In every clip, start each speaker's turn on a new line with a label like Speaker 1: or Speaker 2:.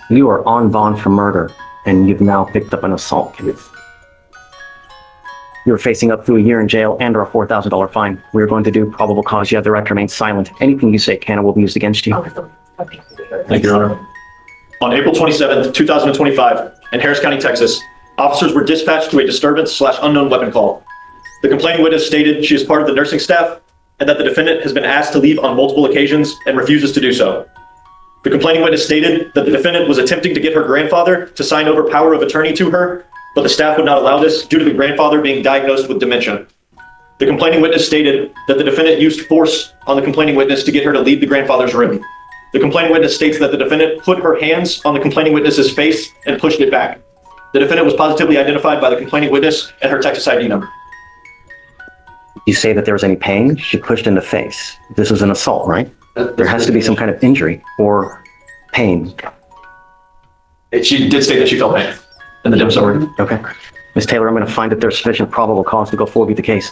Speaker 1: You are on bond for murder, and you've now picked up an assault case. You're facing up to a year in jail and or a $4,000 fine. We're going to do probable cause. You have the right to remain silent. Anything you say can and will be used against you.
Speaker 2: Thank you, Your Honor. On April 27th, 2025, in Harris County, Texas, officers were dispatched to a disturbance/unknown weapon call. The complaining witness stated she is part of the nursing staff and that the defendant has been asked to leave on multiple occasions and refuses to do so. The complaining witness stated that the defendant was attempting to get her grandfather to sign over power of attorney to her, but the staff would not allow this due to the grandfather being diagnosed with dementia. The complaining witness stated that the defendant used force on the complaining witness to get her to leave the grandfather's room. The complaining witness states that the defendant put her hands on the complaining witness's face and pushed it back. The defendant was positively identified by the complaining witness and her Texas ID number.
Speaker 1: You say that there was any pain? She pushed in the face. This was an assault, right? There has to be some kind of injury or pain.
Speaker 2: She did state that she felt pain in the dim sum.
Speaker 1: Okay. Ms. Taylor, I'm going to find that there's sufficient probable cause to go forward with the case.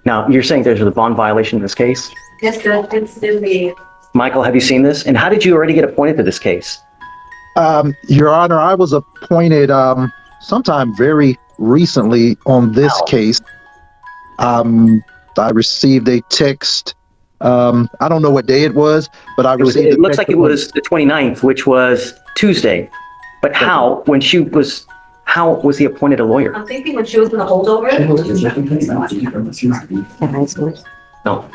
Speaker 1: Now, you're saying there's a bond violation in this case?
Speaker 3: Yes, Judge, it's in the...
Speaker 1: Michael, have you seen this? And how did you already get appointed to this case?
Speaker 4: Your Honor, I was appointed sometime very recently on this case. I received a text. I don't know what day it was, but I received
Speaker 1: it looks like it was the 29th, which was Tuesday. But how was he appointed a lawyer?
Speaker 3: I'm thinking when she was in the holdover.
Speaker 1: No.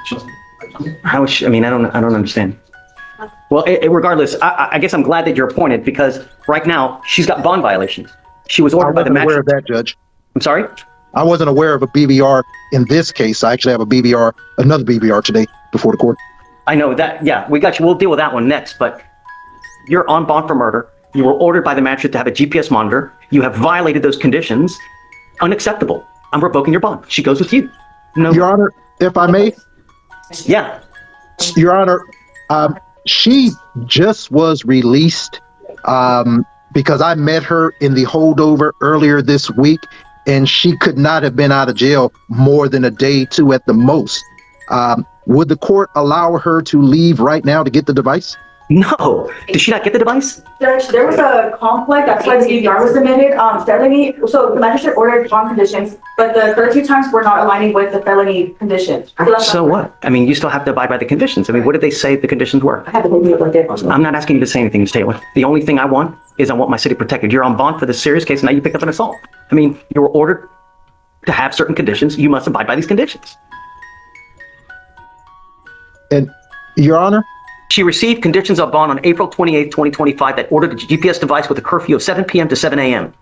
Speaker 1: How is she, I mean, I don't understand. Well, regardless, I guess I'm glad that you're appointed because right now she's got bond violations. She was ordered by the magistrate.
Speaker 4: I wasn't aware of that, Judge.
Speaker 1: I'm sorry?
Speaker 4: I wasn't aware of a BBR in this case. I actually have another BBR today before the court.
Speaker 1: I know that. Yeah, we got you. We'll deal with that one next, but you're on bond for murder. You were ordered by the magistrate to have a GPS monitor. You have violated those conditions. Unacceptable. I'm revoking your bond. She goes with you. No.
Speaker 4: Your Honor, if I may.
Speaker 1: Yeah.
Speaker 4: Your Honor, she just was released because I met her in the holdover earlier this week, and she could not have been out of jail more than a day, 2 at the most. Would the court allow her to leave right now to get the device?
Speaker 1: No. Did she not get the device?
Speaker 5: Judge, there was a conflict. That's why the DVR was submitted. Felony. So the magistrate ordered bond conditions, but the curfew times were not aligning with the felony conditions.
Speaker 1: So what? I mean, you still have to abide by the conditions. I mean, what did they say the conditions were?
Speaker 5: I have to believe what they
Speaker 1: I'm not asking you to say anything, Ms. Taylor. The only thing I want is I want my city protected. You're on bond for this serious case, and now you picked up an assault. I mean, you were ordered to have certain conditions. You must abide by these conditions.
Speaker 4: And Your Honor?
Speaker 1: She received conditions of bond on April 28, 2025 that ordered a GPS device with a curfew of 7 p.m. to 7 a.m.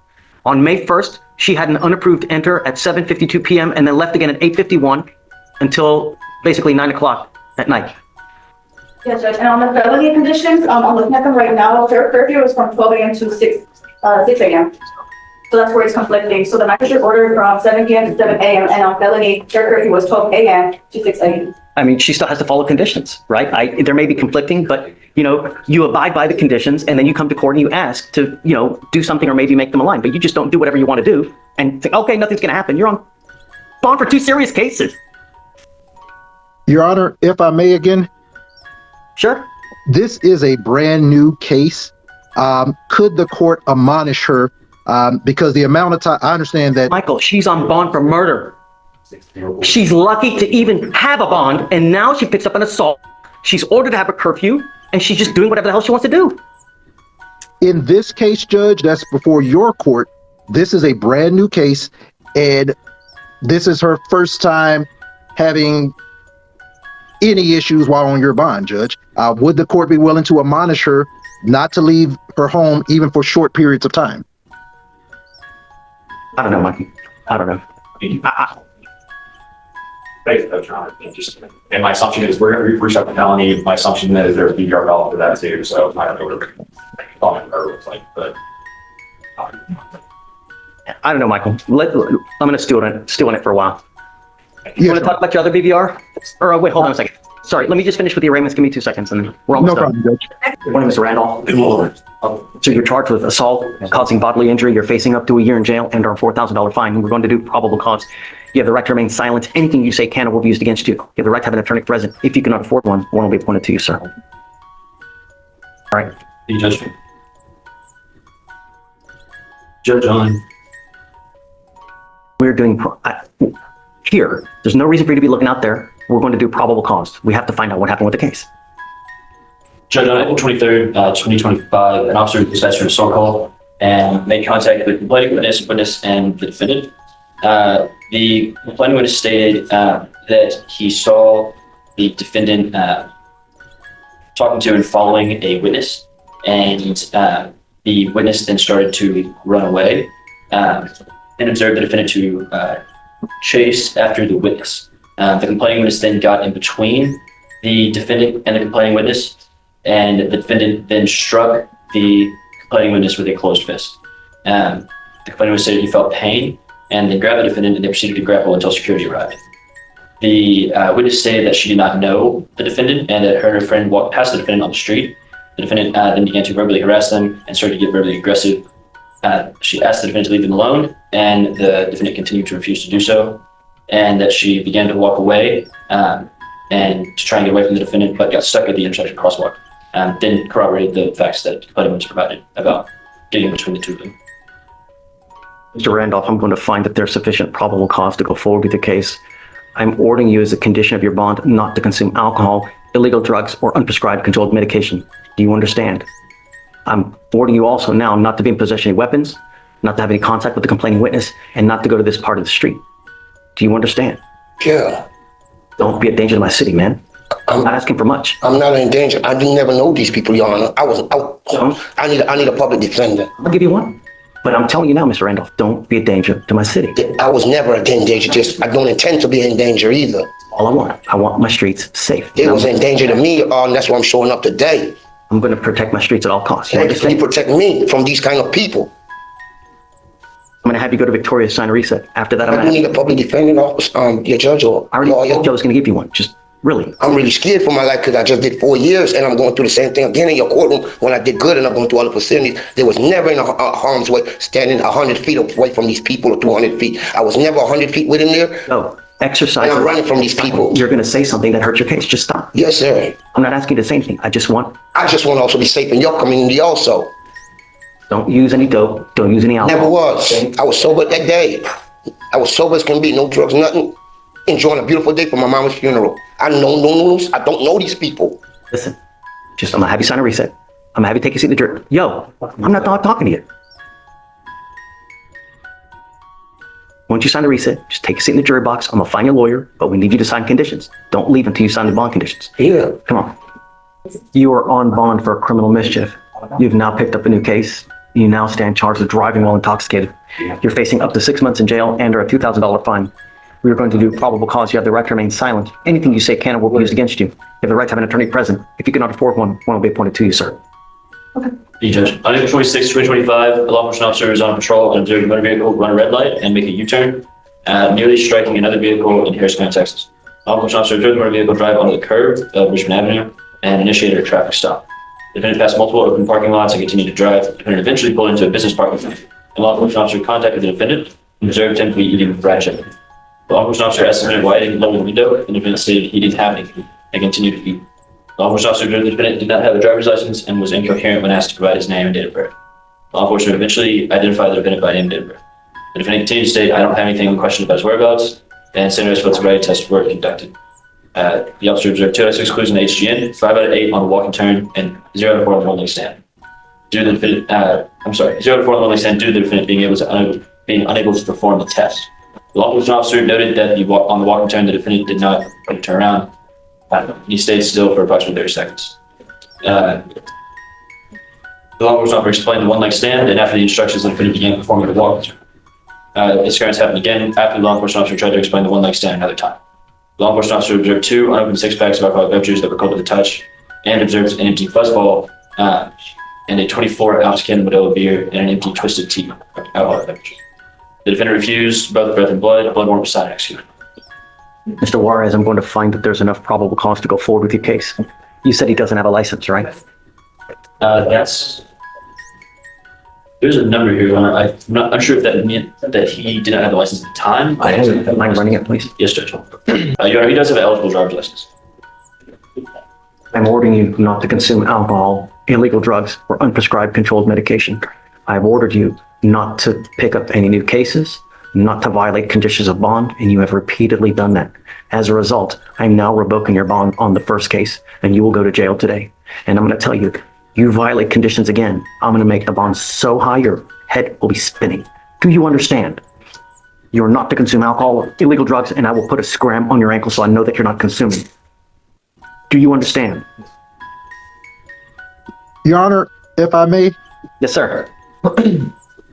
Speaker 1: On May 1st, she had an unapproved enter at 7:52 p.m. and then left again at 8:51 until basically 9 o'clock at night.
Speaker 5: Yes, Judge. And on the felony conditions, I'm looking at them right now. Their curfew is from 12 a.m. to 6 a.m. So that's where it's conflicting. So the magistrate ordered from 7 p.m. to 7 a.m. and on felony, their curfew was 12 a.m. to 6 a.m.
Speaker 1: I mean, she still has to follow conditions, right? There may be conflicting, but, you abide by the conditions and then you come to court and you ask to, do something or maybe make them align, but you just don't do whatever you want to do and think, okay, nothing's going to happen. You're on bond for 2 serious cases.
Speaker 4: Your Honor, if I may again.
Speaker 1: Sure.
Speaker 4: This is a brand new case. Could the court admonish her? Because the amount of time, I understand that.
Speaker 1: Michael, she's on bond for murder. She's lucky to even have a bond, and now she picks up an assault. She's ordered to have a curfew, and she's just doing whatever the hell she wants to do.
Speaker 4: In this case, Judge, that's before your court. This is a brand new case, and this is her first time having any issues while on your bond, Judge. Would the court be willing to admonish her not to leave her home even for short periods of time?
Speaker 1: I don't know, Mikey. I don't know.
Speaker 2: And my assumption is we're going to reach out to felony. My assumption is there's BBR valid for that too. So I don't know what it looks like, but
Speaker 1: I don't know, Michael. I'm going to stew on it for a while. You
Speaker 4: Yes,
Speaker 1: want to talk about your other BVR? Or wait, hold on a second. Sorry, let me just finish with the arraignments. Give me 2 seconds and we're almost
Speaker 4: no
Speaker 1: done.
Speaker 4: problem, Judge.
Speaker 1: Good morning, Mr. Randolph. So you're charged with assault, causing bodily injury. You're facing up to a year in jail and or a $4,000 fine. And we're going to do probable cause. You have the right to remain silent. Anything you say can or will be used against you. You have the right to have an attorney present. If you cannot afford one will be appointed to you, sir. All right.
Speaker 2: the judge.
Speaker 6: Judge on.
Speaker 1: We're doing, here, there's no reason for you to be looking out there. We're going to do probable cause. We have to find out what happened with the case.
Speaker 6: Judge, on April 23rd, 2025, an officer dispatched an assault call and made contact with the complaining witness, and the defendant. The complaining witness stated that he saw the defendant talking to and following a witness, and the witness then started to run away and observed the defendant to chase after the witness. The complaining witness then got in between the defendant and the complaining witness, and the defendant then struck the complaining witness with a closed fist. The complaining witness said he felt pain and then grabbed the defendant, and they proceeded to grapple until security arrived. The witness stated that she did not know the defendant and that her and her friend walked past the defendant on the street. The defendant then began to verbally harass them and started to get verbally aggressive. She asked the defendant to leave them alone, and the defendant continued to refuse to do so, and that she began to walk away and to try and get away from the defendant, but got stuck at the intersection crosswalk. Then corroborated the facts that the complaining witness provided about getting in between the two of them.
Speaker 1: Mr. Randolph, I'm going to find that there's sufficient probable cause to go forward with the case. I'm ordering you as a condition of your bond not to consume alcohol, illegal drugs, or unprescribed controlled medication. Do you understand? I'm ordering you also now not to be in possession of weapons, not to have any contact with the complaining witness, and not to go to this part of the street. Do you understand?
Speaker 7: Yeah.
Speaker 1: Don't be a danger to my city, man. I'm not asking for much.
Speaker 7: I'm not in danger. I didn't never know these people, Your Honor. I need a public defender.
Speaker 1: I'll give you one. But I'm telling you now, Mr. Randolph, don't be a danger to my city.
Speaker 7: I was never in danger. Just I don't intend to be in danger either.
Speaker 1: All I want my streets safe.
Speaker 7: It was in danger to me, and that's why I'm showing up today.
Speaker 1: I'm going to protect my streets at all costs. You
Speaker 7: You
Speaker 1: understand?
Speaker 7: protect me from these kind of people.
Speaker 1: I'm going to have you go to Victoria, sign a reset. After that, I'm
Speaker 7: I
Speaker 1: going
Speaker 7: do
Speaker 1: to
Speaker 7: need a public defender, office, your judge or
Speaker 1: I already
Speaker 7: lawyer.
Speaker 1: told you I was going to give you one. Just really.
Speaker 7: I'm really scared for my life because I just did 4 years and I'm going through the same thing again in your courtroom. When I did good and I'm going through all the facilities, there was never in harm's way standing 100 feet away from these people or 200 feet. I was never 100 feet with them there.
Speaker 1: No, exercise.
Speaker 7: And I'm running from these people.
Speaker 1: You're going to say something that hurts your case. Just stop.
Speaker 7: Yes, sir.
Speaker 1: I'm not asking you to say anything. I just want,
Speaker 7: I just want to also be safe in your community also.
Speaker 1: don't use any dope. Don't use any alcohol.
Speaker 7: Never was. I was sober that day. I was sober as can be. No drugs, nothing. Enjoying a beautiful day for my mama's funeral. I don't know these people.
Speaker 1: Listen, just I'm going to have you sign a reset. I'm going to have you take a seat in the jury. Yo, I'm not talking to you. Once you sign the reset, just take a seat in the jury box. I'm going to find your lawyer, but we need you to sign conditions. Don't leave until you sign the bond conditions.
Speaker 7: Yeah.
Speaker 1: Come on. You are on bond for criminal mischief. You've now picked up a new case. You now stand charged with driving while intoxicated. You're facing up to 6 months in jail and or a $2,000 fine. We are going to do probable cause. You have the right to remain silent. Anything you say can or will be used against you. You have the right to have an attorney present. If you cannot afford one, one will be appointed to you, sir.
Speaker 6: The judge. On April 26, 2025, a law enforcement officer is on patrol and observed a motor vehicle run a red light and make a U-turn, nearly striking another vehicle in Harris County, Texas. Law enforcement officer observed the motor vehicle drive onto the curb of Richmond Avenue and initiated a traffic stop. The defendant passed multiple open parking lots and continued to drive. The defendant eventually pulled into a business parking lot. The law enforcement officer contacted the defendant and observed him to be eating fried chicken. The law enforcement officer asked the defendant why he didn't lower the window, and the defendant stated he didn't have anything and continued to eat. The law enforcement officer observed the defendant did not have a driver's license and was incoherent when asked to provide his name and date of birth. Law enforcement eventually identified the defendant by name and date of birth. The defendant continued to state, "I don't have anything in question about his whereabouts," and standardized sobriety tests were conducted. The officer observed 2 out of 6 clues in the HGN, 5 out of 8 on the walk and turn, and 0 out of 4 on the one-leg stand. 0 out of 4 on the one-leg stand due to the defendant being unable to perform the test. The law enforcement officer noted that on the walk and turn, the defendant did not turn around. He stayed still for approximately 30 seconds. The law enforcement officer explained the one-leg stand, and after the instructions, the defendant began performing the walk and turn. This occurrence happened again after the law enforcement officer tried to explain the one-leg stand another time. The law enforcement officer observed 2 unopened 6-packs of alcoholic beverages that were cold to the touch, and observed an empty fuzzball and a 24-ounce can of Modelo beer and an empty Twisted Tea alcoholic beverage. The defendant refused both breath and blood. Blood warrant was signed and executed.
Speaker 1: Mr. Juarez, I'm going to find that there's enough probable cause to go forward with your case. You said he doesn't have a license, right?
Speaker 6: There's a number here. I'm not unsure if that meant that he did not have a license at the time.
Speaker 1: I don't mind running it, please.
Speaker 6: Yes, Judge. Your Honor, he does have an eligible driver's license.
Speaker 1: I'm ordering you not to consume alcohol, illegal drugs, or unprescribed controlled medication. I've ordered you not to pick up any new cases, not to violate conditions of bond, and you have repeatedly done that. As a result, I'm now revoking your bond on the first case, and you will go to jail today. And I'm going to tell you, you violate conditions again, I'm going to make the bond so high your head will be spinning. Do you understand? You're not to consume alcohol or illegal drugs, and I will put a scram on your ankle so I know that you're not consuming. Do you understand?
Speaker 4: Your Honor, if I may,
Speaker 1: Yes, sir.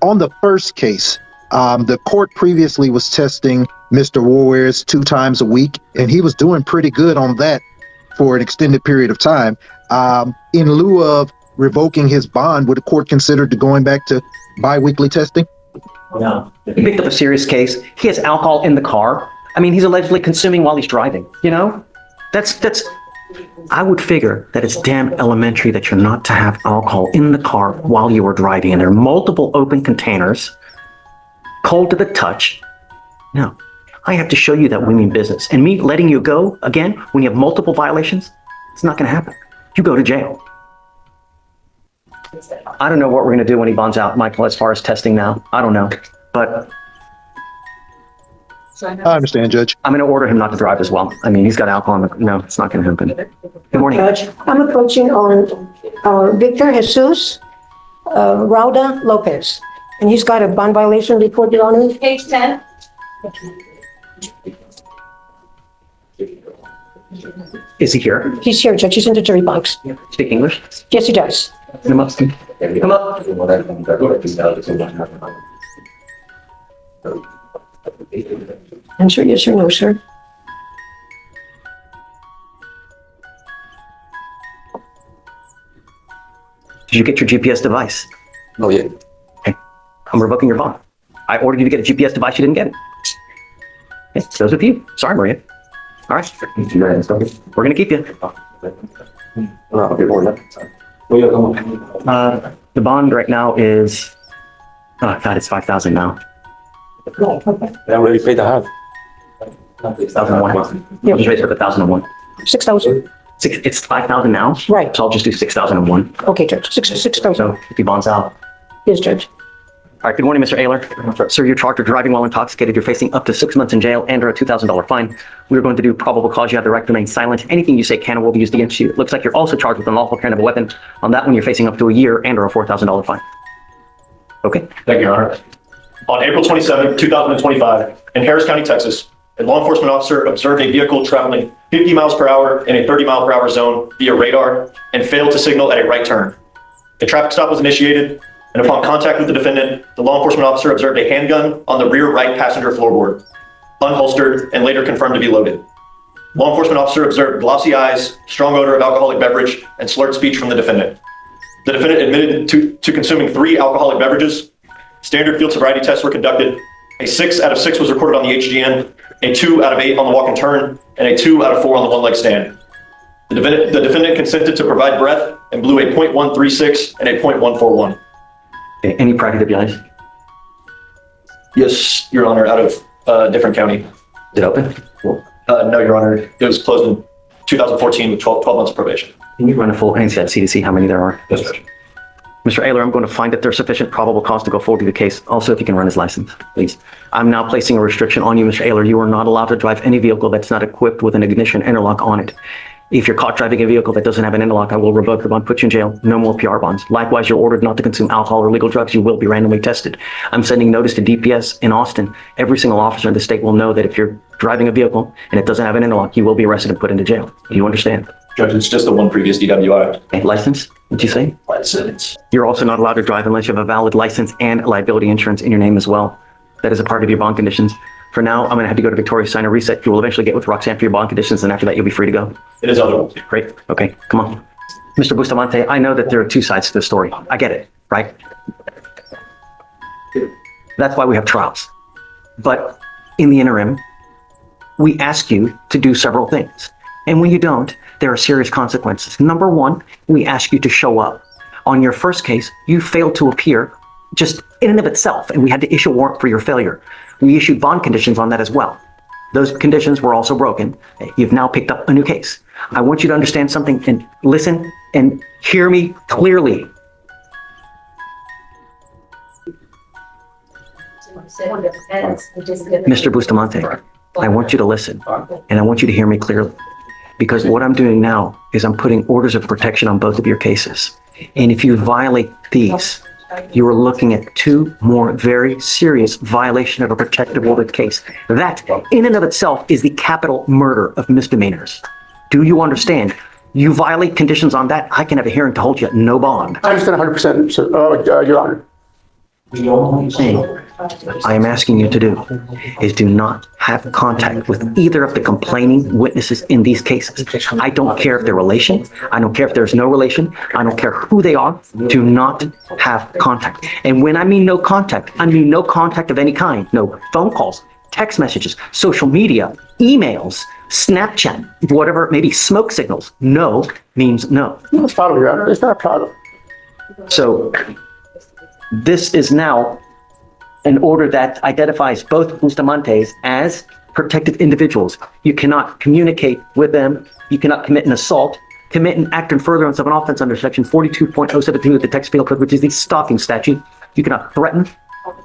Speaker 4: on the first case, the court previously was testing Mr. Warwares 2 times a week, and he was doing pretty good on that for an extended period of time. In lieu of revoking his bond, would the court consider going back to bi-weekly testing?
Speaker 1: No. He picked up a serious case. He has alcohol in the car. I mean, he's allegedly consuming while he's driving, you know? That's, I would figure that it's damn elementary that you're not to have alcohol in the car while you are driving. And there are multiple open containers, cold to the touch. No, I have to show you that we mean business. And me letting you go again, when you have multiple violations, it's not going to happen. You go to jail. I don't know what we're going to do when he bonds out, Michael, as far as testing now. I don't know. But
Speaker 4: I understand, Judge.
Speaker 1: I'm going to order him not to drive as well. I mean, he's got alcohol in the... No, it's not going to happen. Good morning.
Speaker 8: Judge, I'm approaching on Victor Jesus Rauda Lopez, and he's got a bond violation report, Your Honor.
Speaker 3: Page 10.
Speaker 1: Is he here?
Speaker 8: He's here, Judge. He's in the jury box.
Speaker 1: Speak English?
Speaker 8: Yes, he does.
Speaker 1: Come up. Come up.
Speaker 8: Answer yes or no, sir.
Speaker 1: Did you get your GPS device?
Speaker 7: Oh, yeah.
Speaker 1: Okay. I'm revoking your bond. I ordered you to get a GPS device. You didn't get it. Okay. Goes with you. Sorry, Maria. All right. We're going to keep you. The bond right now is, oh God, it's 5,000 now.
Speaker 9: I already paid the half.
Speaker 1: 1,001. I'll just raise it to 1,001.
Speaker 8: 6,000.
Speaker 1: It's 5,000 now.
Speaker 8: Right.
Speaker 1: So I'll just do 6,001.
Speaker 8: Okay, Judge. 6,000.
Speaker 1: So if he bonds out.
Speaker 8: Yes, Judge.
Speaker 1: All right. Good morning, Mr. Ayler. Sir, you're charged with driving while intoxicated. You're facing up to 6 months in jail and or a $2,000 fine. We're going to do probable cause. You have the right to remain silent. Anything you say can or will be used against you. It looks like you're also charged with unlawful carrying of a weapon. On that one, you're facing up to a year and or a $4,000 fine. Okay.
Speaker 2: Thank you, Your Honor. On April 27, 2025, in Harris County, Texas, a law enforcement officer observed a vehicle traveling 50 miles per hour in a 30 mile per hour zone via radar and failed to signal at a right turn. A traffic stop was initiated, and upon contact with the defendant, the law enforcement officer observed a handgun on the rear right passenger floorboard, unholstered and later confirmed to be loaded. Law enforcement officer observed glossy eyes, strong odor of alcoholic beverage, and slurred speech from the defendant. The defendant admitted to consuming 3 alcoholic beverages. Standard field sobriety tests were conducted. A 6 out of 6 was recorded on the HGN, a 2 out of 8 on the walk and turn, and a 2 out of 4 on the one-leg stand. The defendant consented to provide breath and blew a .136 and a .141.
Speaker 1: Okay. Any prior DWIs?
Speaker 2: Yes, Your Honor, out of a different county.
Speaker 1: Is it open?
Speaker 2: No, Your Honor, it was closed in 2014 with 12 months of probation.
Speaker 1: Can you run a full NCIC to see how many there are?
Speaker 2: Yes, Judge.
Speaker 1: Mr. Ayler, I'm going to find that there's sufficient probable cause to go forward with the case. Also, if you can run his license, please. I'm now placing a restriction on you, Mr. Ayler. You are not allowed to drive any vehicle that's not equipped with an ignition interlock on it. If you're caught driving a vehicle that doesn't have an interlock, I will revoke your bond, put you in jail. No more PR bonds. Likewise, you're ordered not to consume alcohol or illegal drugs. You will be randomly tested. I'm sending notice to DPS in Austin. Every single officer in the state will know that if you're driving a vehicle and it doesn't have an interlock, you will be arrested and put into jail. Do you understand?
Speaker 2: Judge, it's just the one previous DWI.
Speaker 1: Okay, license? What'd you say?
Speaker 2: License.
Speaker 1: You're also not allowed to drive unless you have a valid license and liability insurance in your name as well. That is a part of your bond conditions. For now, I'm going to have you go to Victoria, sign a reset. You will eventually get with Roxanne for your bond conditions, and after that, you'll be free to go.
Speaker 2: It is eligible.
Speaker 1: Great. Okay, come on. Mr. Bustamante, I know that there are 2 sides to the story. I get it, right? That's why we have trials. But in the interim, we ask you to do several things. And when you don't, there are serious consequences. Number 1, we ask you to show up. On your first case, you failed to appear just in and of itself, and we had to issue a warrant for your failure. We issued bond conditions on that as well. Those conditions were also broken. You've now picked up a new case. I want you to understand something and listen and hear me clearly. Mr. Bustamante, I want you to listen, and I want you to hear me clearly. Because what I'm doing now is I'm putting orders of protection on both of your cases. And if you violate these, you are looking at 2 more very serious violation of a protective order case. That, in and of itself, is the capital murder of misdemeanors. Do you understand? You violate conditions on that, I can have a hearing to hold you at no bond.
Speaker 9: I understand 100%, sir, Your Honor.
Speaker 1: The only thing I am asking you to do is do not have contact with either of the complaining witnesses in these cases. I don't care if they're relation. I don't care if there's no relation. I don't care who they are. Do not have contact. And when I mean no contact, I mean no contact of any kind. No phone calls, text messages, social media, emails, Snapchat, whatever it may be, smoke signals. No means no.
Speaker 9: It's a problem, Your Honor. It's not a problem.
Speaker 1: So this is now an order that identifies both Bustamantes as protected individuals. You cannot communicate with them. You cannot commit an assault, commit an act in furtherance of an offense under section 42.017 of the Texas Penal Code, which is the stalking statute. You cannot threaten,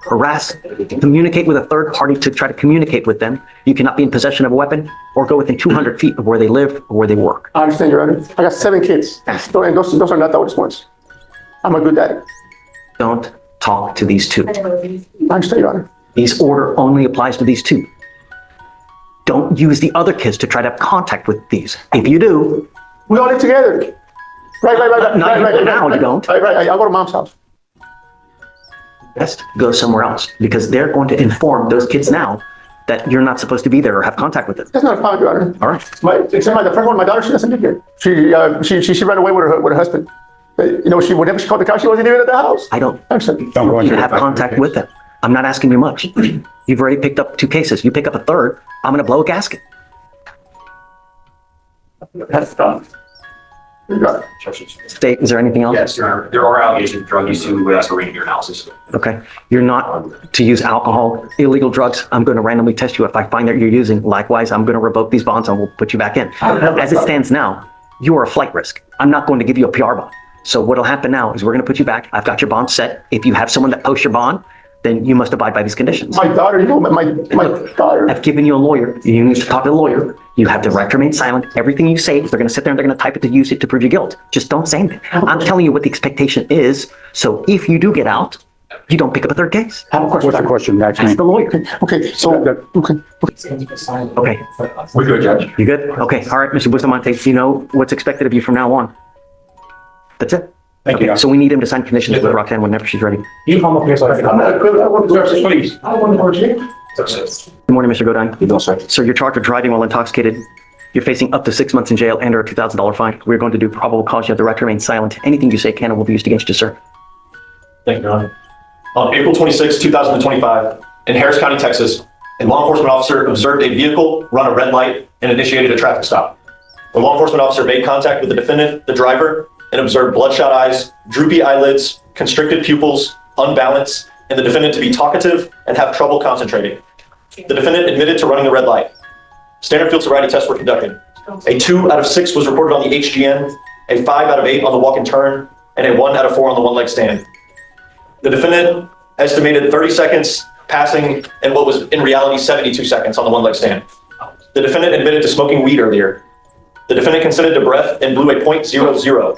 Speaker 1: harass, communicate with a third party to try to communicate with them. You cannot be in possession of a weapon or go within 200 feet of where they live or where they work.
Speaker 9: I understand, Your Honor. I got 7 kids. And those are not the oldest ones. I'm a good daddy.
Speaker 1: Don't talk to these 2.
Speaker 9: I understand, Your Honor.
Speaker 1: This order only applies to these 2. Don't use the other kids to try to have contact with these. If you do,
Speaker 9: We all live together. Right.
Speaker 1: Now you don't.
Speaker 9: Right. I go to Mom's house.
Speaker 1: best go somewhere else because they're going to inform those kids now that you're not supposed to be there or have contact with them.
Speaker 9: That's not a problem, Your Honor.
Speaker 1: All right.
Speaker 9: The first one, my daughter, she doesn't live here. She ran away with her husband. Whenever she called the cops, she wasn't even at the house.
Speaker 1: I don't.
Speaker 9: Don't
Speaker 1: You have contact with them. I'm not asking you much. You've already picked up 2 cases. You pick up a third, I'm going to blow a gasket.
Speaker 9: That's done.
Speaker 1: State, is there anything else?
Speaker 10: Yes, Your Honor. There are allegations of drug use too, as per reading your analysis.
Speaker 1: Okay. You're not to use alcohol, illegal drugs. I'm going to randomly test you. If I find that you're using, likewise, I'm going to revoke these bonds and we'll put you back in. As it stands now, you are a flight risk. I'm not going to give you a PR bond. So what'll happen now is we're going to put you back. I've got your bond set. If you have someone that posts your bond, then you must abide by these conditions.
Speaker 9: My daughter, my daughter.
Speaker 1: I've given you a lawyer. You need to talk to the lawyer. You have the right to remain silent. Everything you say, they're going to sit there and they're going to type it to use it to prove your guilt. Just don't say anything. I'm telling you what the expectation is. So if you do get out, you don't pick up a third case.
Speaker 9: I have a question.
Speaker 11: What's the question, actually?
Speaker 1: Ask the lawyer.
Speaker 9: Okay, so, okay.
Speaker 1: Okay.
Speaker 10: We're good, Judge.
Speaker 1: You good? Okay. All right, Mr. Bustamante, you know what's expected of you from now on. That's it.
Speaker 10: Thank you.
Speaker 1: So we need him to sign conditions with Roxanne whenever she's ready.
Speaker 10: You come up here so I can.
Speaker 9: I'm not good. I want to
Speaker 10: Please.
Speaker 9: I want to
Speaker 1: Good morning, Mr. Godine.
Speaker 11: You don't, sir.
Speaker 1: Sir, you're charged with driving while intoxicated. You're facing up to 6 months in jail and or a $2,000 fine. We're going to do probable cause. You have the right to remain silent. Anything you say can and will be used against you, sir.
Speaker 2: Thank you, Your Honor. On April 26, 2025, in Harris County, Texas, a law enforcement officer observed a vehicle run a red light and initiated a traffic stop. The law enforcement officer made contact with the defendant, the driver, and observed bloodshot eyes, droopy eyelids, constricted pupils, unbalanced, and the defendant to be talkative and have trouble concentrating. The defendant admitted to running the red light. Standard field sobriety tests were conducted. A 2 out of 6 was reported on the HGN, a 5 out of 8 on the walk and turn, and a 1 out of 4 on the one-leg stand. The defendant estimated 30 seconds passing in what was in reality 72 seconds on the one-leg stand. The defendant admitted to smoking weed earlier. The defendant consented to breath and blew a .00.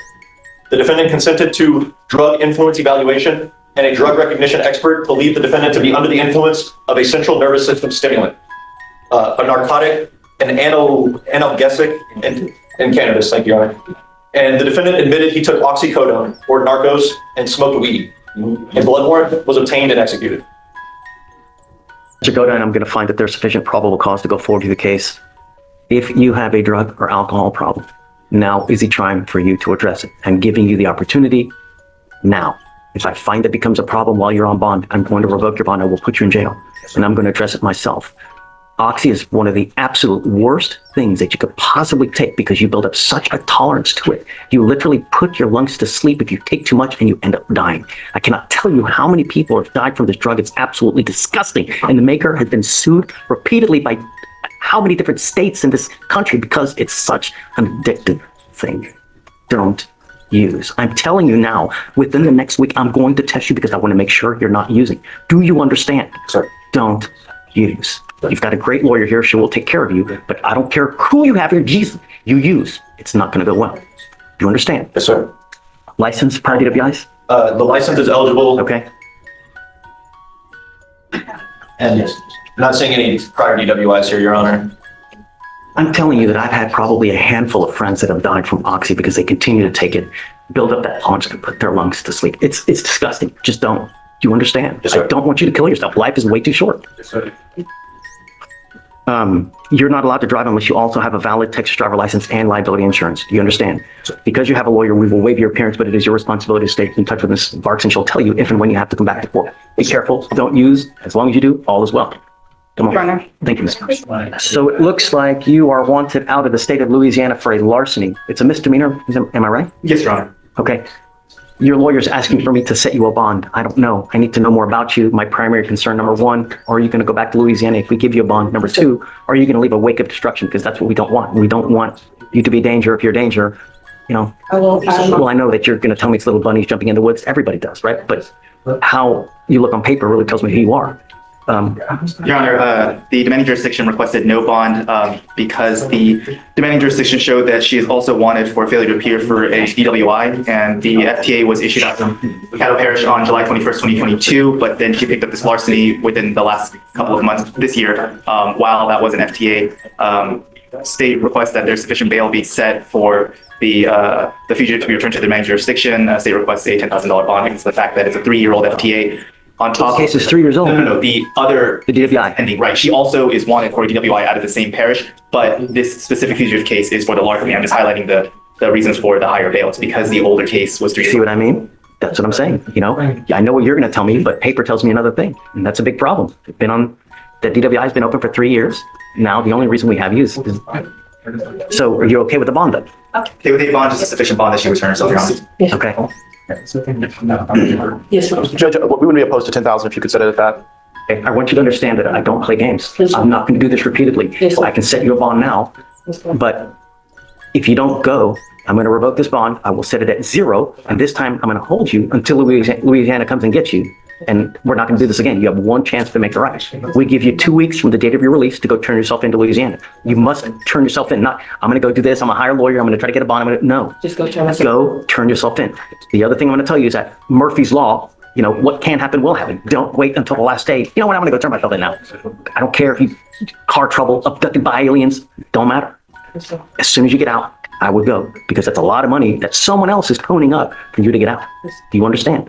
Speaker 2: The defendant consented to drug influence evaluation, and a drug recognition expert believed the defendant to be under the influence of a central nervous system stimulant, a narcotic, an analgesic, and cannabis. Thank you, Your Honor. And the defendant admitted he took oxycodone or Narcos and smoked weed. A blood warrant was obtained and executed.
Speaker 1: Mr. Godine, I'm going to find that there's sufficient probable cause to go forward with the case. If you have a drug or alcohol problem, now is the time for you to address it. I'm giving you the opportunity now. If I find that becomes a problem while you're on bond, I'm going to revoke your bond. I will put you in jail, and I'm going to address it myself. Oxy is one of the absolute worst things that you could possibly take because you build up such a tolerance to it. You literally put your lungs to sleep if you take too much and you end up dying. I cannot tell you how many people have died from this drug. It's absolutely disgusting. And the maker has been sued repeatedly by how many different states in this country because it's such an addictive thing. Don't use. I'm telling you now, within the next week, I'm going to test you because I want to make sure you're not using. Do you understand?
Speaker 10: Sir.
Speaker 1: Don't use. You've got a great lawyer here. She will take care of you, but I don't care who you have here. Jesus, you use. It's not going to go well. Do you understand?
Speaker 10: Yes, sir.
Speaker 1: License, prior DWIs?
Speaker 2: The license is eligible,
Speaker 1: Okay.
Speaker 2: and not seeing any prior DWIs here, Your Honor.
Speaker 1: I'm telling you that I've had probably a handful of friends that have died from oxy because they continue to take it, build up that paunch and put their lungs to sleep. It's disgusting. Just don't. Do you understand?
Speaker 10: Yes, sir.
Speaker 1: I don't want you to kill yourself. Life is way too short.
Speaker 10: Yes, sir.
Speaker 1: You're not allowed to drive unless you also have a valid Texas driver license and liability insurance. Do you understand? Because you have a lawyer, we will waive your appearance, but it is your responsibility to stay in touch with Ms. Barks, and she'll tell you if and when you have to come back to court. Be careful. Don't use. As long as you do, all is well. Come on.
Speaker 5: Your Honor.
Speaker 1: Thank you, Ms. Barks. So it looks like you are wanted out of the state of Louisiana for a larceny. It's a misdemeanor. Am I right?
Speaker 2: Yes, Your Honor.
Speaker 1: Okay. Your lawyer's asking for me to set you a bond. I don't know. I need to know more about you. My primary concern, number one, are you going to go back to Louisiana if we give you a bond? Number two, are you going to leave a wake of destruction? Because that's what we don't want. We don't want you to be a danger if you're a danger. You know, well, I know that you're going to tell me it's little bunnies jumping in the woods. Everybody does, right? But how you look on paper really tells me who you are.
Speaker 11: Your Honor, the demanding jurisdiction requested no bond because the demanding jurisdiction showed that she is also wanted for failure to appear for a DWI, and the FTA was issued out from Caddo Parish on July 21st, 2022, but then she picked up this larceny within the last couple of months this year. While that was an FTA, state requests that there's sufficient bail be set for the fugitive to be returned to the demanding jurisdiction. State requests a $10,000 bond because of the fact that it's a 3-year-old FTA. On top,
Speaker 1: This case is 3 years old.
Speaker 11: No, the other,
Speaker 1: The DWI.
Speaker 11: pending, right? She also is wanted for a DWI out of the same parish, but this specific fugitive case is for the larceny. I'm just highlighting the reasons for the higher bail. It's because the older case was 3 years
Speaker 1: See
Speaker 11: old.
Speaker 1: what I mean? That's what I'm saying. You know, I know what you're going to tell me, but paper tells me another thing. And that's a big problem. The DWI has been open for 3 years. Now, the only reason we have you is so are you okay with the bond then?
Speaker 11: Okay, with a bond, just a sufficient bond that she returns herself, Your Honor.
Speaker 1: Okay.
Speaker 8: Yes, sir.
Speaker 9: Judge, we wouldn't be opposed to 10,000 if you could set it at that.
Speaker 1: Okay, I want you to understand that I don't play games. I'm not going to do this repeatedly.
Speaker 8: Yes, sir.
Speaker 1: I can set you a bond now, but if you don't go, I'm going to revoke this bond. I will set it at 0, and this time I'm going to hold you until Louisiana comes and gets you. And we're not going to do this again. You have one chance to make it right. We give you 2 weeks from the date of your release to go turn yourself into Louisiana. You must turn yourself in. Not, I'm going to go do this. I'm a hire a lawyer. I'm going to try to get a bond. No.
Speaker 8: Just go turn myself.
Speaker 1: Go turn yourself in. The other thing I'm going to tell you is that Murphy's Law, you know, what can happen will happen. Don't wait until the last day. You know what? I'm going to go turn myself in now. I don't care if you car trouble, abducted by aliens. Don't matter. As soon as you get out, I would go because that's a lot of money that someone else is toning up for you to get out. Do you understand?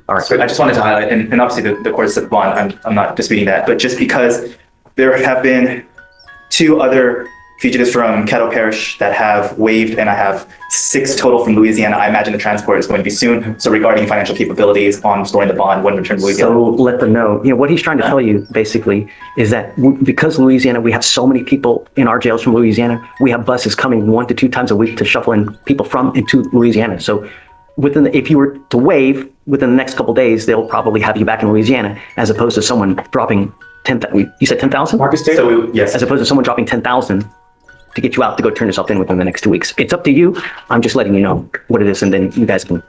Speaker 1: All right.
Speaker 11: So I just wanted to highlight, and obviously the court set the bond, I'm not disputing that, but just because there have been 2 other fugitives from Caddo Parish that have waived, and I have 6 total from Louisiana, I imagine the transport is going to be soon. So regarding financial capabilities on restoring the bond when returned to Louisiana.
Speaker 1: So let them know. You know, what he's trying to tell you basically is that because Louisiana, we have so many people in our jails from Louisiana, we have buses coming 1 to 2 times a week to shuffle in people from and to Louisiana. So if you were to waive within the next couple of days, they'll probably have you back in Louisiana, as opposed to someone dropping 10,000. You said 10,000?
Speaker 11: So yes.
Speaker 1: As opposed to someone dropping 10,000 to get you out to go turn yourself in within the next 2 weeks. It's up to you. I'm just letting you know what it is, and then you guys can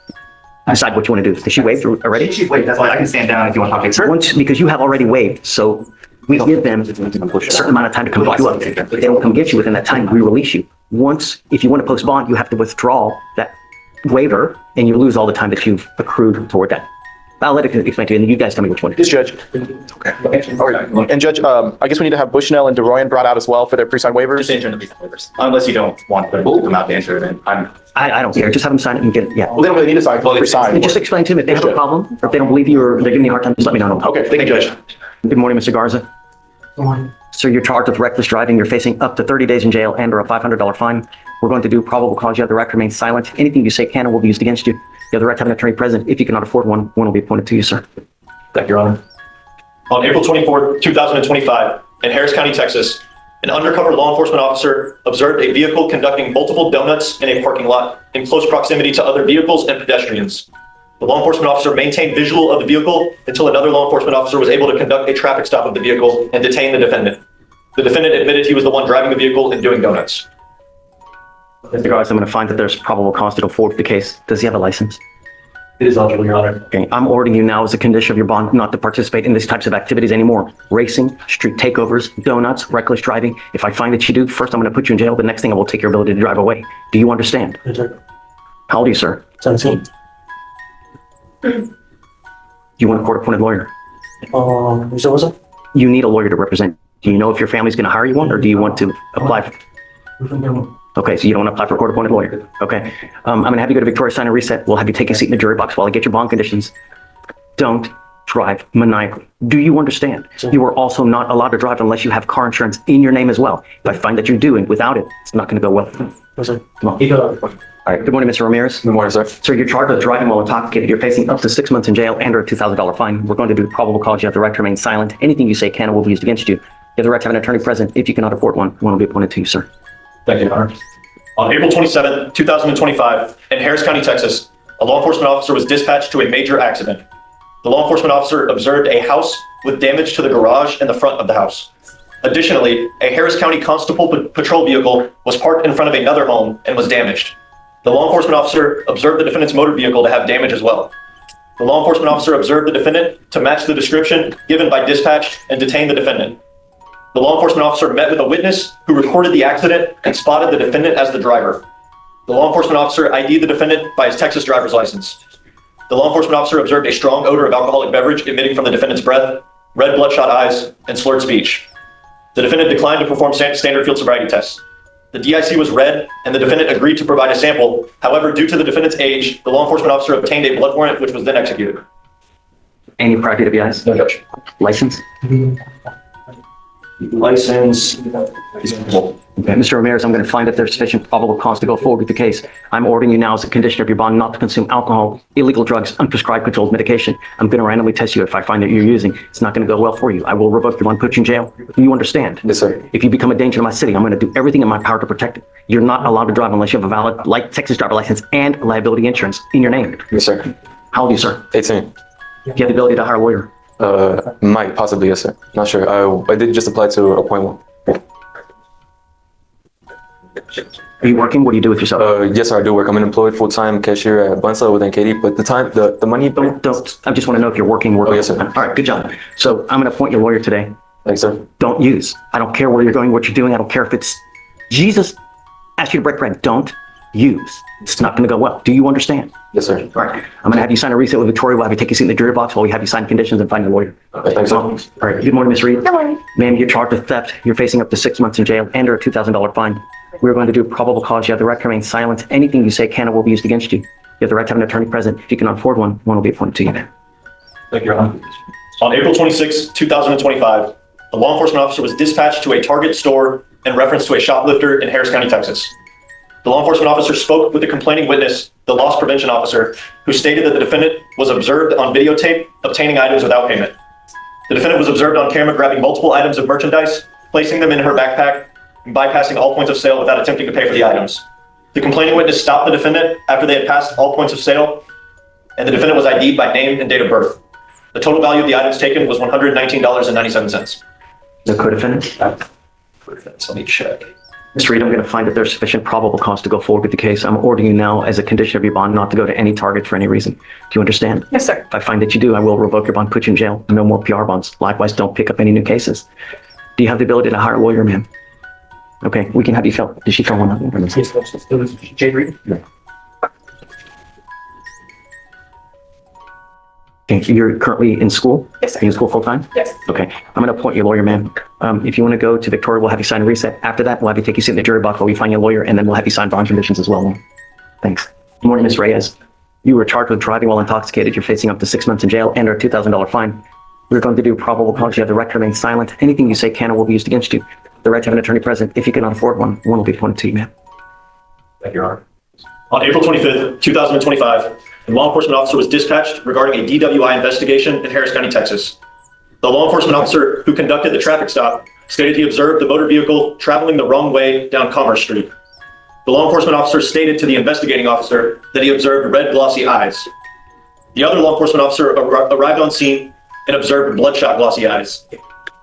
Speaker 1: decide what you want to do. Did she waive already?
Speaker 11: She's waived, that's why I can stand down if you want to talk to her.
Speaker 1: Once, because you have already waived, so we give them a certain amount of time to come pick you up. If they don't come get you within that time, we release you. Once, if you want to post bond, you have to withdraw that waiver, and you lose all the time that you've accrued toward that. I'll let it explain to you, and you guys tell me which one.
Speaker 9: Yes, Judge. Okay. And Judge, I guess we need to have Bushnell and DeRoyan brought out as well for their pre-signed waivers.
Speaker 11: Just enter the visa waivers, unless you don't want them to come out to enter it.
Speaker 1: I don't care. Just have them sign it and get it. Yeah.
Speaker 9: Well, they don't really need to sign. Pre-signed.
Speaker 1: And just explain to them if they have a problem, or if they don't believe you, or they're giving you a hard time, just let me know.
Speaker 9: Okay, thank you, Judge.
Speaker 1: Good morning, Mr. Garza.
Speaker 8: Good morning.
Speaker 1: Sir, you're charged with reckless driving. You're facing up to 30 days in jail and or a $500 fine. We're going to do probable cause. You have the right to remain silent. Anything you say can and will be used against you. You have the right to have an attorney present. If you cannot afford one will be appointed to you, sir.
Speaker 2: Thank you, Your Honor. On April 24th, 2025, in Harris County, Texas, an undercover law enforcement officer observed a vehicle conducting multiple donuts in a parking lot in close proximity to other vehicles and pedestrians. The law enforcement officer maintained visual of the vehicle until another law enforcement officer was able to conduct a traffic stop of the vehicle and detain the defendant. The defendant admitted he was the one driving the vehicle and doing donuts.
Speaker 1: Mr. Garza, I'm going to find that there's probable cause to go forward with the case. Does he have a license?
Speaker 6: It is eligible, Your Honor.
Speaker 1: Okay, I'm ordering you now as a condition of your bond not to participate in these types of activities anymore. Racing, street takeovers, donuts, reckless driving. If I find that you do, first I'm going to put you in jail. The next thing I will take your ability to drive away. Do you understand?
Speaker 6: Yes, sir.
Speaker 1: How old are you, sir?
Speaker 6: 17.
Speaker 1: You want a court-appointed lawyer?
Speaker 6: So what's up?
Speaker 1: You need a lawyer to represent. Do you know if your family's going to hire you one, or do you want to apply for? Okay, so you don't want to apply for a court-appointed lawyer. Okay, I'm going to have you go to Victoria, sign a reset. We'll have you take a seat in the jury box while I get your bond conditions. Don't drive maniacally. Do you understand? You are also not allowed to drive unless you have car insurance in your name as well. If I find that you do, and without it, it's not going to go well.
Speaker 6: Yes, sir.
Speaker 1: Come on. All right. Good morning, Mr. Ramirez.
Speaker 10: Good morning, sir.
Speaker 1: Sir, you're charged with driving while intoxicated. You're facing up to 6 months in jail and or a $2,000 fine. We're going to do probable cause. You have the right to remain silent. Anything you say can and will be used against you. You have the right to have an attorney present. If you cannot afford one will be appointed to you, sir.
Speaker 2: Thank you, Your Honor. On April 27, 2025, in Harris County, Texas, a law enforcement officer was dispatched to a major accident. The law enforcement officer observed a house with damage to the garage and the front of the house. Additionally, a Harris County Constable patrol vehicle was parked in front of another home and was damaged. The law enforcement officer observed the defendant's motor vehicle to have damage as well. The law enforcement officer observed the defendant to match the description given by dispatch and detained the defendant. The law enforcement officer met with a witness who recorded the accident and spotted the defendant as the driver. The law enforcement officer ID'd the defendant by his Texas driver's license. The law enforcement officer observed a strong odor of alcoholic beverage emitting from the defendant's breath, red bloodshot eyes, and slurred speech. The defendant declined to perform standard field sobriety tests. The DIC was read, and the defendant agreed to provide a sample. However, due to the defendant's age, the law enforcement officer obtained a blood warrant, which was then executed.
Speaker 1: Any prior DWIs?
Speaker 2: No, Judge.
Speaker 1: License?
Speaker 2: License.
Speaker 1: Okay, Mr. Ramirez, I'm going to find that there's sufficient probable cause to go forward with the case. I'm ordering you now as a condition of your bond not to consume alcohol, illegal drugs, unprescribed controlled medication. I'm going to randomly test you. If I find that you're using, it's not going to go well for you. I will revoke your bond, put you in jail. Do you understand?
Speaker 10: Yes, sir.
Speaker 1: If you become a danger to my city, I'm going to do everything in my power to protect it. You're not allowed to drive unless you have a valid Texas driver license and liability insurance in your name.
Speaker 10: Yes, sir.
Speaker 1: How old are you, sir?
Speaker 10: 18.
Speaker 1: Do you have the ability to hire a lawyer?
Speaker 10: Might, possibly, yes, sir. Not sure. I did just apply to appoint one.
Speaker 1: Are you working? What do you do with yourself?
Speaker 10: Yes, sir, I do work. I'm an employed full-time cashier at Bunsell within Katy, but the money...
Speaker 1: Don't. I just want to know if you're working.
Speaker 10: Oh, yes, sir.
Speaker 1: All right, good job. So I'm going to appoint your lawyer today.
Speaker 10: Thanks, sir.
Speaker 1: Don't use. I don't care where you're going, what you're doing. I don't care if it's Jesus asked you to break bread. Don't use. It's not going to go well. Do you understand?
Speaker 10: Yes, sir.
Speaker 1: All right. I'm going to have you sign a reset with Victoria. We'll have you take a seat in the jury box while we have you sign conditions and find a lawyer.
Speaker 10: Okay, thanks, sir.
Speaker 1: All right. Good morning, Ms. Reed.
Speaker 8: Good morning.
Speaker 1: Ma'am, you're charged with theft. You're facing up to 6 months in jail and or a $2,000 fine. We're going to do probable cause. You have the right to remain silent. Anything you say can or will be used against you. You have the right to have an attorney present. If you cannot afford one will be appointed to you.
Speaker 2: Thank you, Your Honor. On April 26, 2025, a law enforcement officer was dispatched to a Target store in reference to a shoplifter in Harris County, Texas. The law enforcement officer spoke with the complaining witness, the loss prevention officer, who stated that the defendant was observed on videotape obtaining items without payment. The defendant was observed on camera grabbing multiple items of merchandise, placing them in her backpack, and bypassing all points of sale without attempting to pay for the items. The complaining witness stopped the defendant after they had passed all points of sale, and the defendant was ID'd by name and date of birth. The total value of the items taken was $119.97.
Speaker 1: The co-defendant?
Speaker 2: Let me check.
Speaker 1: Ms. Reed, I'm going to find that there's sufficient probable cause to go forward with the case. I'm ordering you now as a condition of your bond not to go to any Target for any reason. Do you understand?
Speaker 5: Yes, sir.
Speaker 1: If I find that you do, I will revoke your bond, put you in jail. No more PR bonds. Likewise, don't pick up any new cases. Do you have the ability to hire a lawyer, ma'am? Okay, we can have you fill. Did she fill one out?
Speaker 6: Jade Reed?
Speaker 1: Okay, you're currently in school?
Speaker 5: Yes, sir.
Speaker 1: Are you in school full-time?
Speaker 5: Yes.
Speaker 1: Okay, I'm going to appoint your lawyer, ma'am. If you want to go to Victoria, we'll have you sign a reset. After that, we'll have you take your seat in the jury box while we find your lawyer, and then we'll have you sign bond conditions as well, ma'am. Thanks. Good morning, Ms. Reyes. You were charged with driving while intoxicated. You're facing up to 6 months in jail and or a $2,000 fine. We're going to do probable cause. You have the right to remain silent. Anything you say can or will be used against you. The right to have an attorney present. If you cannot afford one will be appointed to you, ma'am.
Speaker 2: Thank you, Your Honor. On April 25th, 2025, a law enforcement officer was dispatched regarding a DWI investigation in Harris County, Texas. The law enforcement officer who conducted the traffic stop stated he observed the motor vehicle traveling the wrong way down Commerce Street. The law enforcement officer stated to the investigating officer that he observed red glossy eyes. The other law enforcement officer arrived on scene and observed bloodshot glossy eyes.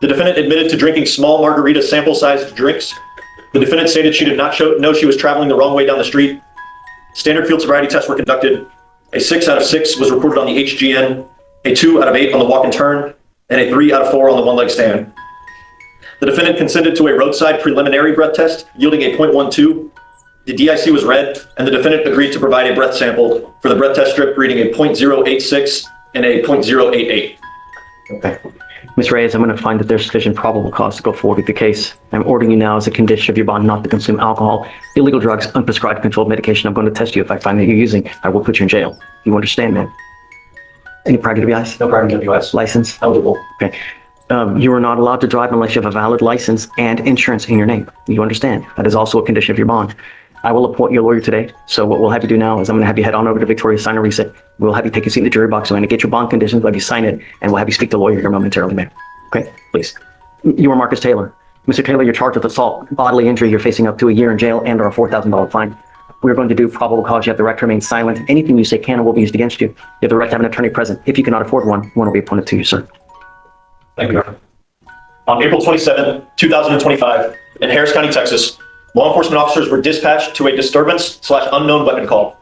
Speaker 2: The defendant admitted to drinking small margarita sample-sized drinks The defendant stated she did not know she was traveling the wrong way down the street. Standard field sobriety tests were conducted. A 6 out of 6 was recorded on the HGN, a 2 out of 8 on the walk and turn, and a 3 out of 4 on the one-leg stand. The defendant consented to a roadside preliminary breath test yielding a 0.12. The DIC was read, and the defendant agreed to provide a breath sample for the breath test strip reading a 0.086 and a 0.088.
Speaker 1: Okay. Ms. Reyes, I'm going to find that there's sufficient probable cause to go forward with the case. I'm ordering you now as a condition of your bond not to consume alcohol, illegal drugs, unprescribed controlled medication. I'm going to test you. If I find that you're using, I will put you in jail. You understand, man? Any prior DWIs?
Speaker 6: No prior DWIs.
Speaker 1: License?
Speaker 6: Eligible.
Speaker 1: Okay. You are not allowed to drive unless you have a valid license and insurance in your name. You understand? That is also a condition of your bond. I will appoint your lawyer today. So what we'll have you do now is I'm going to have you head on over to Victoria, sign a reset. We'll have you take a seat in the jury box. I'm going to get your bond conditions, we'll have you sign it, and we'll have you speak to the lawyer here momentarily, ma'am. Okay, please. You are Marcus Taylor. Mr. Taylor, you're charged with assault, bodily injury. You're facing up to a year in jail and or a $4,000 fine. We're going to do probable cause. You have the right to remain silent. Anything you say can or will be used against you. You have the right to have an attorney present. If you cannot afford one will be appointed to you, sir.
Speaker 2: Thank you. On April 27, 2025, in Harris County, Texas, law enforcement officers were dispatched to a disturbance/unknown weapon call.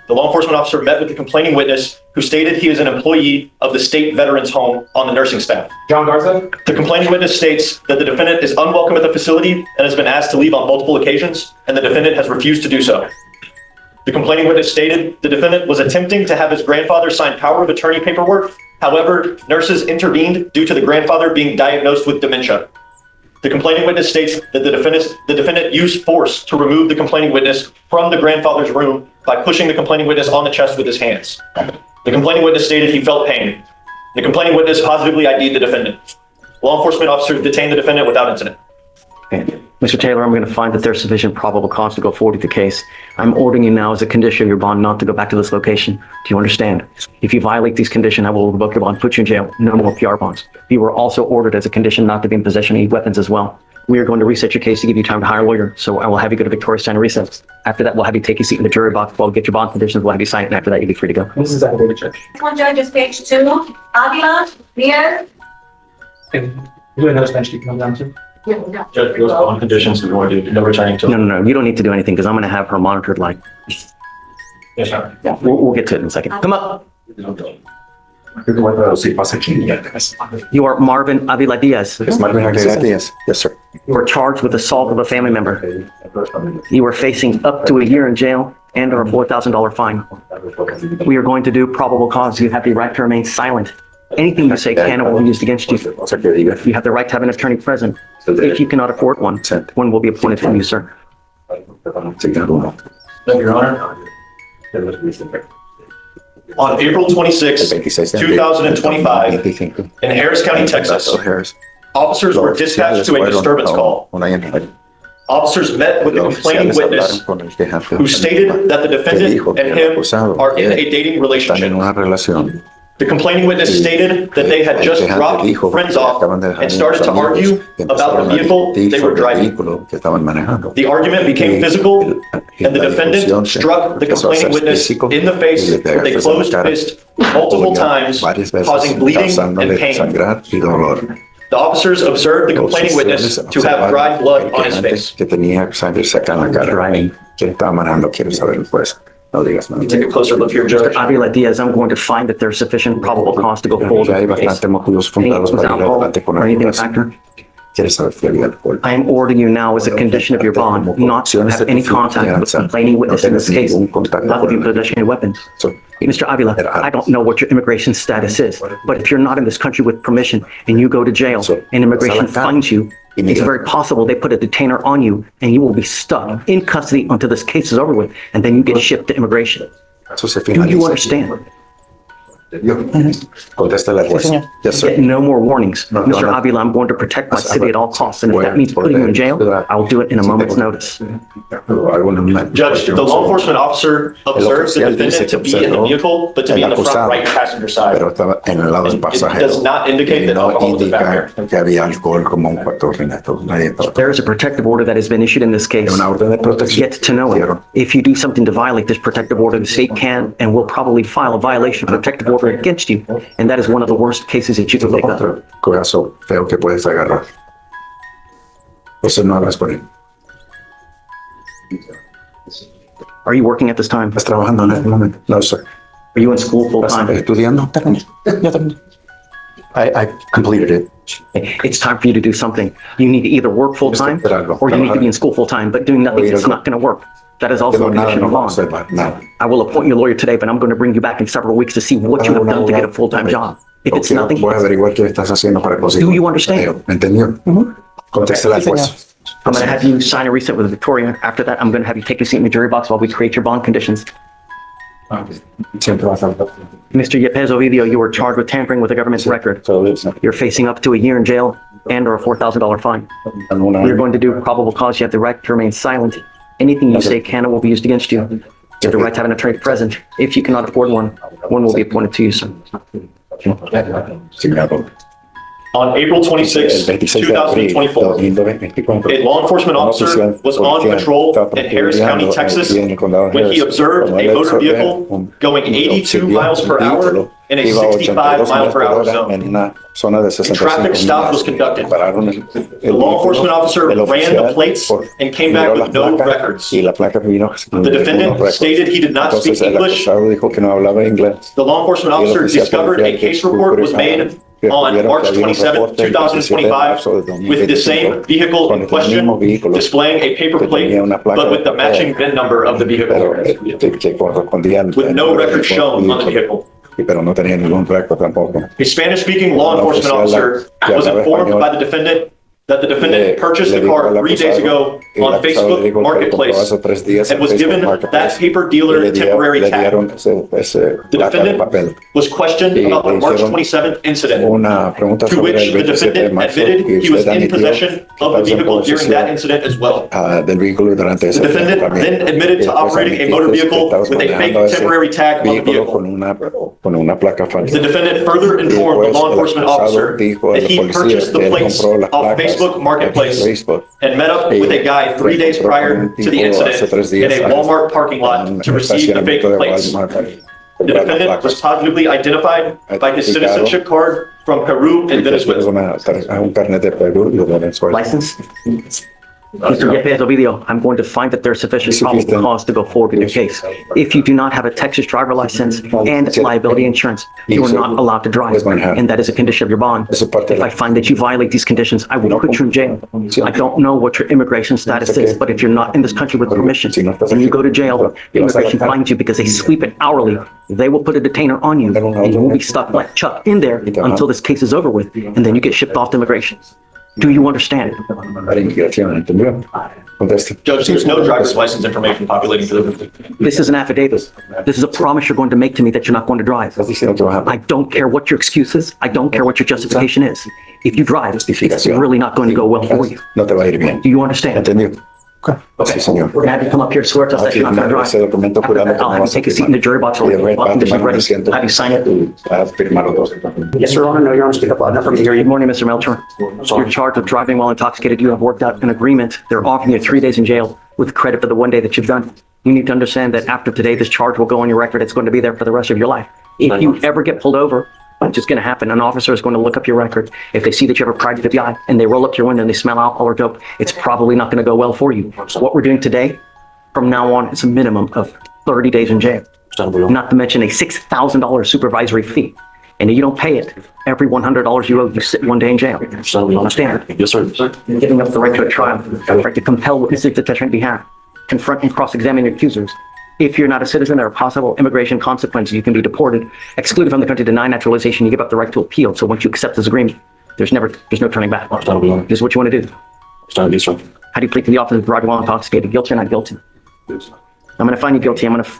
Speaker 2: The law enforcement officer met with the complaining witness, who stated he is an employee of the state veterans home on the nursing staff.
Speaker 9: John Garza?
Speaker 2: The complaining witness states that the defendant is unwelcome at the facility and has been asked to leave on multiple occasions, and the defendant has refused to do so. The complaining witness stated the defendant was attempting to have his grandfather sign power of attorney paperwork. However, nurses intervened due to the grandfather being diagnosed with dementia. The complaining witness states that the defendant used force to remove the complaining witness from the grandfather's room by pushing the complaining witness on the chest with his hands. The complaining witness stated he felt pain. The complaining witness positively ID'd the defendant. Law enforcement officers detained the defendant without incident.
Speaker 1: Okay. Mr. Taylor, I'm going to find that there's sufficient probable cause to go forward with the case. I'm ordering you now as a condition of your bond not to go back to this location. Do you understand? If you violate these conditions, I will revoke your bond, put you in jail. No more PR bonds. You were also ordered as a condition not to be in possession of any weapons as well. We are going to reset your case to give you time to hire a lawyer. So I will have you go to Victoria, sign a recess. After that, we'll have you take a seat in the jury box. We'll get your bond conditions. We'll have you sign it. And after that, you'll be free to go.
Speaker 9: This is affidavit, Judge.
Speaker 3: This one, Judge, is page 2. Avila, Diaz.
Speaker 9: And you do another bench you can come down to?
Speaker 6: Judge, those bond conditions we want to do, no returning to.
Speaker 1: No. You don't need to do anything because I'm going to have her monitored like.
Speaker 6: Yes, sir.
Speaker 1: Yeah, we'll get to it in a second. Come up. You are Marvin Avila Diaz.
Speaker 12: Yes, Marvin Avila Diaz. Yes, sir.
Speaker 1: You are charged with assault of a family member. You are facing up to a year in jail and or a $4,000 fine. We are going to do probable cause. You have the right to remain silent. Anything you say can or will be used against you. You have the right to have an attorney present. If you cannot afford one will be appointed to you, sir.
Speaker 2: Thank you, Your Honor. On April 26, 2025, in Harris County, Texas, officers were dispatched to a disturbance call. Officers met with the complaining witness, who stated that the defendant and him are in a dating relationship. The complaining witness stated that they had just dropped friends off and started to argue about the vehicle they were driving. The argument became physical, and the defendant struck the complaining witness in the face with a closed fist multiple times, causing bleeding and pain. The officers observed the complaining witness to have dried blood on his face. Take a closer look here, Judge.
Speaker 1: Mr. Avila Diaz, I'm going to find that there's sufficient probable cause to go forward with the case. Anything with alcohol or anything with factor? I am ordering you now as a condition of your bond not to have any contact with the complaining witness in this case, not to be in possession of weapons. Mr. Avila, I don't know what your immigration status is, but if you're not in this country with permission and you go to jail and immigration finds you, it's very possible they put a detainer on you and you will be stuck in custody until this case is over with, and then you get shipped to immigration. Do you understand?
Speaker 12: Yes, sir.
Speaker 1: Get no more warnings. Mr. Avila, I'm going to protect my city at all costs, and if that means putting you in jail, I'll do it in a moment's notice.
Speaker 2: Judge, the law enforcement officer observes the defendant to be in the vehicle, but to be on the front right passenger side. It does not indicate that alcohol was back there.
Speaker 1: There is a protective order that has been issued in this case. Get to know it. If you do something to violate this protective order, the state can and will probably file a violation of protective order against you, and that is one of the worst cases that you can make up.
Speaker 12: Corazón feo que puedes agarrar. Entonces no hablas con él.
Speaker 1: Are you working at this time?
Speaker 12: ¿Estás trabajando en este momento? No, sir.
Speaker 1: Are you in school full
Speaker 12: ¿Estás
Speaker 1: time?
Speaker 12: estudiando? Ya terminé. I completed it.
Speaker 1: It's time for you to do something. You need to either work full time or you need to be in school full time, but doing nothing is not going to work. That is also a condition of bond. I will appoint you a lawyer today, but I'm going to bring you back in several weeks to see what you have done to get a full-time job. If it's nothing,
Speaker 12: Voy a averiguar qué estás haciendo para conseguir.
Speaker 1: do you understand?
Speaker 12: ¿Entendió? Contéstele al juez.
Speaker 1: I'm going to have you sign a receipt with Victoria. After that, I'm going to have you take your seat in the jury box while we create your bond conditions.
Speaker 12: Siempre va a estar.
Speaker 1: Mr. Yepes Ovidio, you were charged with tampering with the government's record. You're facing up to a year in jail and or a $4,000 fine. We're going to do probable cause. You have the right to remain silent. Anything you say can or will be used against you. You have the right to have an attorney present. If you cannot afford one, one will be appointed to you, sir.
Speaker 2: On April 26, 2024, a law enforcement officer was on patrol in Harris County, Texas, when he observed a motor vehicle going 82 miles per hour in a 65 mile per hour zone. A traffic stop was conducted. The law enforcement officer ran the plates and came back with no records. The defendant stated he did not speak English. The law enforcement officer discovered a case report was made on March 27, 2025, with the same vehicle in question, displaying a paper plate, but with the matching VIN number of the vehicle, with no record shown on the vehicle. A Spanish-speaking law enforcement officer was informed by the defendant that the defendant purchased the car 3 days ago on Facebook Marketplace and was given that paper dealer temporary tag. The defendant was questioned about the March 27th incident, to which the defendant admitted he was in possession of the vehicle during that incident as well. The defendant then admitted to operating a motor vehicle with a fake temporary tag on the vehicle. The defendant further informed the law enforcement officer that he purchased the plates off Facebook Marketplace and met up with a guy 3 days prior to the incident in a Walmart parking lot to receive the fake plates. The defendant was positively identified by his citizenship card from Peru and Venezuela.
Speaker 1: License? Mr. Yepes Ovidio, I'm going to find that there's sufficient probable cause to go forward with your case. If you do not have a Texas driver license and liability insurance, you are not allowed to drive, and that is a condition of your bond. If I find that you violate these conditions, I will put you in jail. I don't know what your immigration status is, but if you're not in this country with permission and you go to jail, immigration finds you because they sweep it hourly. They will put a detainer on you, and you will be stuck like Chuck in there until this case is over with, and then you get shipped off to immigration. Do you understand?
Speaker 2: Judge, there's no driver's license information populating for the.
Speaker 1: This is an affidavit. This is a promise you're going to make to me that you're not going to drive. I don't care what your excuse is. I don't care what your justification is. If you drive, it's really not going to go well for you. Do you understand? Okay. We're going to have you come up here to swear to us that you're not going to drive. After that, I'll have you take a seat in the jury box or conditions ready. I'll have you sign it. Yes, Your Honor. No, Your Honor. Speak up loud enough for me to hear you. Good morning, Mr. Melchor. You're charged with driving while intoxicated. You have worked out an agreement. They're offering you 3 days in jail with credit for the 1 day that you've done. You need to understand that after today, this charge will go on your record. It's going to be there for the rest of your life. If you ever get pulled over, which is going to happen, an officer is going to look up your record. If they see that you have a pride to the eye and they roll up to your window and they smell alcohol or dope, it's probably not going to go well for you. What we're doing today, from now on, is a minimum of 30 days in jail. Not to mention a $6,000 supervisory fee. And if you don't pay it, every $100 you owe, you sit 1 day in jail. Understand?
Speaker 6: Yes, sir.
Speaker 1: You're giving up the right to a trial, the right to compel witnesses to testify on behalf, confront and cross-examine your accusers. If you're not a citizen, there are possible immigration consequences. You can be deported, excluded from the country, denied naturalization. You give up the right to appeal. So once you accept this agreement, there's no turning back. This is what you want to do. How do you plead to the office of driving while intoxicated? Guilty or not guilty? I'm going to find you guilty. I'm going to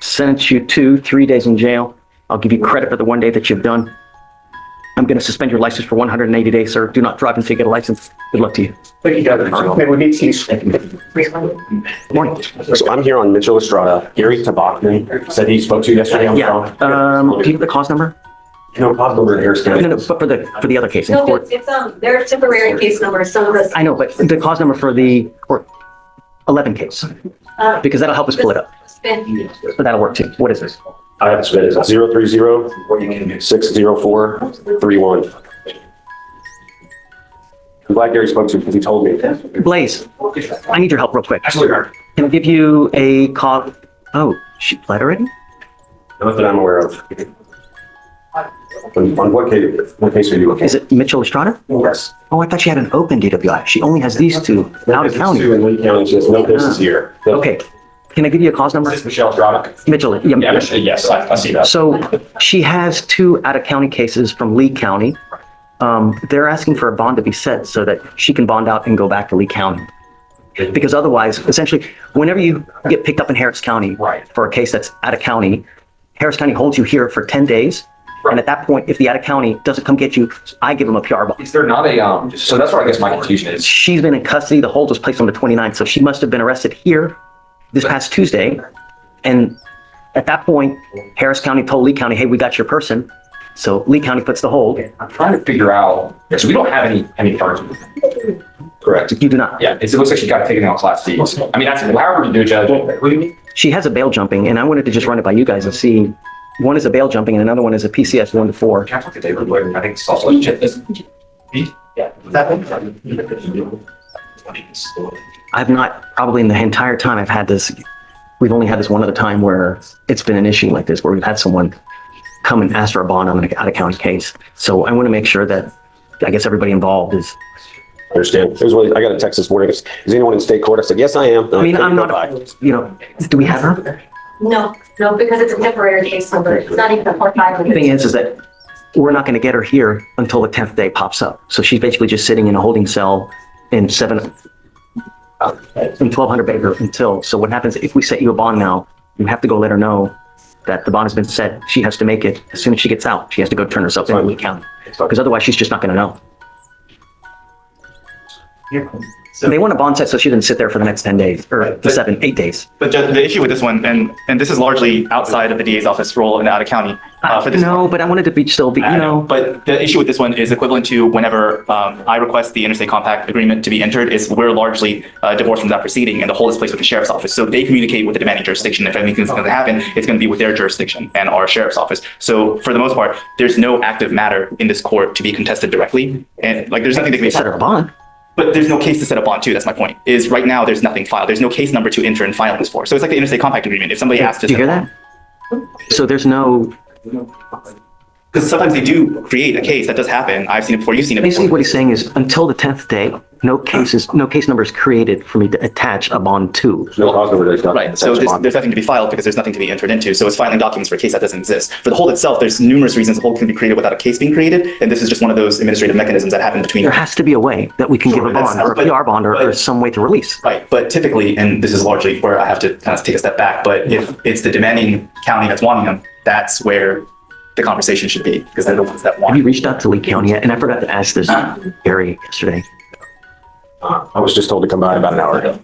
Speaker 1: sentence you to 3 days in jail. I'll give you credit for the 1 day that you've done. I'm going to suspend your license for 180 days, sir. Do not drive until you get a license. Good luck to you.
Speaker 9: Thank you, Judge. Maybe we need to.
Speaker 1: Good morning.
Speaker 13: So I'm here on Mitchell Estrada. Gary Tabachman said he spoke to you yesterday on the phone.
Speaker 1: Do you have the cause number?
Speaker 13: No, cause number in Harris County.
Speaker 1: No, but for the other case in
Speaker 3: No,
Speaker 1: court.
Speaker 3: it's their temporary case number, some of us.
Speaker 1: I know, but the cause number for the court 11 case, because that'll help us pull it up. But that'll work too. What is this?
Speaker 13: I have to submit it. 030-604-31. I'm glad Gary spoke to you because he told me.
Speaker 1: Blaze, I need your help real quick. Can Can I give you a call? Oh, she pled already?
Speaker 13: Not that I'm aware of. On what case are you looking?
Speaker 1: Is it Mitchell Estrada?
Speaker 13: Yes.
Speaker 1: Oh, I thought she had an open DWI. She only has these two out of county.
Speaker 13: Two in Lee County, she has no cases here.
Speaker 1: Okay. Can I give you a cause number?
Speaker 13: Is this Michelle Estrada?
Speaker 1: Mitchell,
Speaker 13: Yes, I see that.
Speaker 1: So she has two out-of-county cases from Lee County. They're asking for a bond to be set so that she can bond out and go back to Lee County. Because otherwise, essentially, whenever you get picked up in Harris County for a case that's out of county, Harris County holds you here for 10 days. And at that point, if the out-of-county doesn't come get you, I give them a PR bond.
Speaker 13: Is there not a, so that's where I guess my confusion is.
Speaker 1: She's been in custody. The hold was placed on the 29th. So she must have been arrested here this past Tuesday. And at that point, Harris County told Lee County, hey, we got your person. So Lee County puts the hold.
Speaker 13: I'm trying to figure out, so we don't have any charges. Correct.
Speaker 1: You do not.
Speaker 13: Yeah, it looks like she got taken out Class Cs. I mean, that's however you do, Judge. What do you mean?
Speaker 1: She has a bail jumping, and I wanted to just run it by you guys and see. One is a bail jumping, and another one is a PCS 1 to 4.
Speaker 13: Can I talk to David Lawyer? I think it's also legit. Yeah.
Speaker 1: I've not, probably in the entire time I've had this, we've only had this one other time where it's been an issue like this, where we've had someone come and ask for a bond on an out-of-county case. So I want to make sure that, I guess, everybody involved is.
Speaker 13: I understand. There's one, I got a text this morning. Is anyone in state court? I said, yes, I am.
Speaker 1: I mean, I'm not, you know, do we have her?
Speaker 3: No, because it's a temporary case number. It's not even a court filing.
Speaker 1: The thing is that we're not going to get her here until the 10th day pops up. So she's basically just sitting in a holding cell in 1,200 Baker until. So what happens if we set you a bond now? You have to go let her know that the bond has been set. She has to make it as soon as she gets out. She has to go turn herself in to Lee County, because otherwise she's just not going to know. They want a bond set so she doesn't sit there for the next 10 days or 8 days.
Speaker 11: But Judge, the issue with this one, and this is largely outside of the DA's office role in the out-of-county. For this
Speaker 1: No, but I wanted to be still be, you know.
Speaker 11: But the issue with this one is equivalent to whenever I request the interstate compact agreement to be entered, is we're largely divorced from that proceeding, and the hold is placed with the sheriff's office. So they communicate with the demanding jurisdiction. If anything's going to happen, it's going to be with their jurisdiction and our sheriff's office. So for the most part, there's no active matter in this court to be contested directly, and like there's nothing that can be
Speaker 1: set her a bond.
Speaker 11: But there's no case to set up on too. That's my point. Is right now there's nothing filed. There's no case number to enter and file this for. So it's like the interstate compact agreement. If somebody asks to,
Speaker 1: do you hear that? So there's no.
Speaker 11: Because sometimes they do create a case. That does happen. I've seen it before. You've seen it before.
Speaker 1: Basically, what he's saying is until the 10th day, no case number is created for me to attach a bond to.
Speaker 11: Right. So there's nothing to be filed because there's nothing to be entered into. So it's filing documents for a case that doesn't exist. For the hold itself, there's numerous reasons the hold can be created without a case being created, and this is just one of those administrative mechanisms that happen between.
Speaker 1: There has to be a way that we can give a bond or a PR bond or some way to release.
Speaker 11: Right. But typically, and this is largely where I have to kind of take a step back, but if it's the demanding county that's wanting them, that's where the conversation should be, because they're the ones that want.
Speaker 1: Have you reached out to Lee County yet? And I forgot to ask this Gary yesterday.
Speaker 13: I was just told to come by about an hour ago.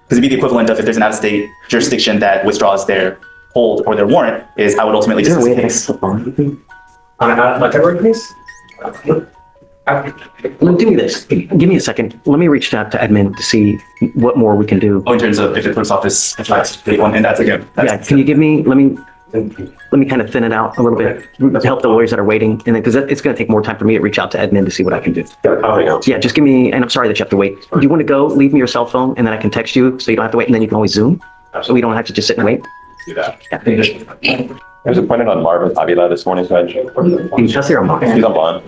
Speaker 11: Because it'd be the equivalent of if there's an out-of-state jurisdiction that withdraws their hold or their warrant, is I would ultimately
Speaker 1: Is there a way
Speaker 11: dismiss the
Speaker 1: that I
Speaker 11: case.
Speaker 1: can bond?
Speaker 13: On a February case?
Speaker 1: Do me this. Give me a second. Let me reach out to admin to see what more we can do.
Speaker 11: Oh, in terms of if the clerk's office advice, and that's again.
Speaker 1: Yeah, can you give me, let me kind of thin it out a little bit to help the lawyers that are waiting. And then, because it's going to take more time for me to reach out to admin to see what I can do. Yeah, just give me, and I'm sorry that you have to wait. Do you want to go? Leave me your cell phone and then I can text you so you don't have to wait, and then you can always Zoom. So we don't have to just sit and wait.
Speaker 13: Do that.
Speaker 1: Yeah.
Speaker 14: I was appointed on Marvin Avila this morning, Judge.
Speaker 1: He's just here on Monday.
Speaker 14: He's on bond.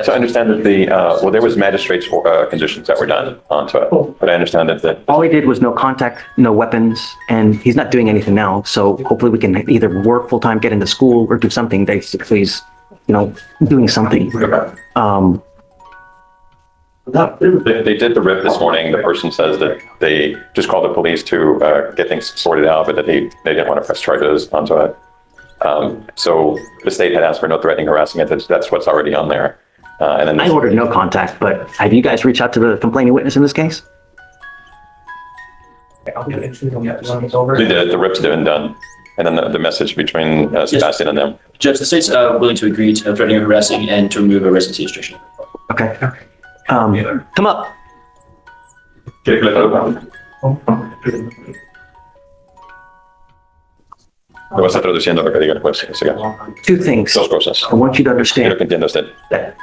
Speaker 14: So I understand that there was magistrate's conditions that were done onto it, but I understand that
Speaker 1: all he did was no contact, no weapons, and he's not doing anything now. So hopefully we can either work full time, get into school, or do something. Basically, he's, doing something.
Speaker 14: They did the RIP this morning. The person says that they just called the police to get things sorted out, but that they didn't want to press charges onto it. So the state had asked for no threatening, harassing. That's what's already on there. And then
Speaker 1: I ordered no contact, but have you guys reached out to the complaining witness in this case?
Speaker 14: they did. The RIP's been done. And then the message between Sebastian and them.
Speaker 6: Judge, the state's willing to agree to threatening, harassing, and to remove a residency restriction.
Speaker 1: Okay. Come up.
Speaker 14: Lo vas a traduciendo lo que diga después.
Speaker 1: Two things.
Speaker 14: Dos cosas.
Speaker 1: I want you to understand
Speaker 14: Quiero que entienda usted.
Speaker 1: that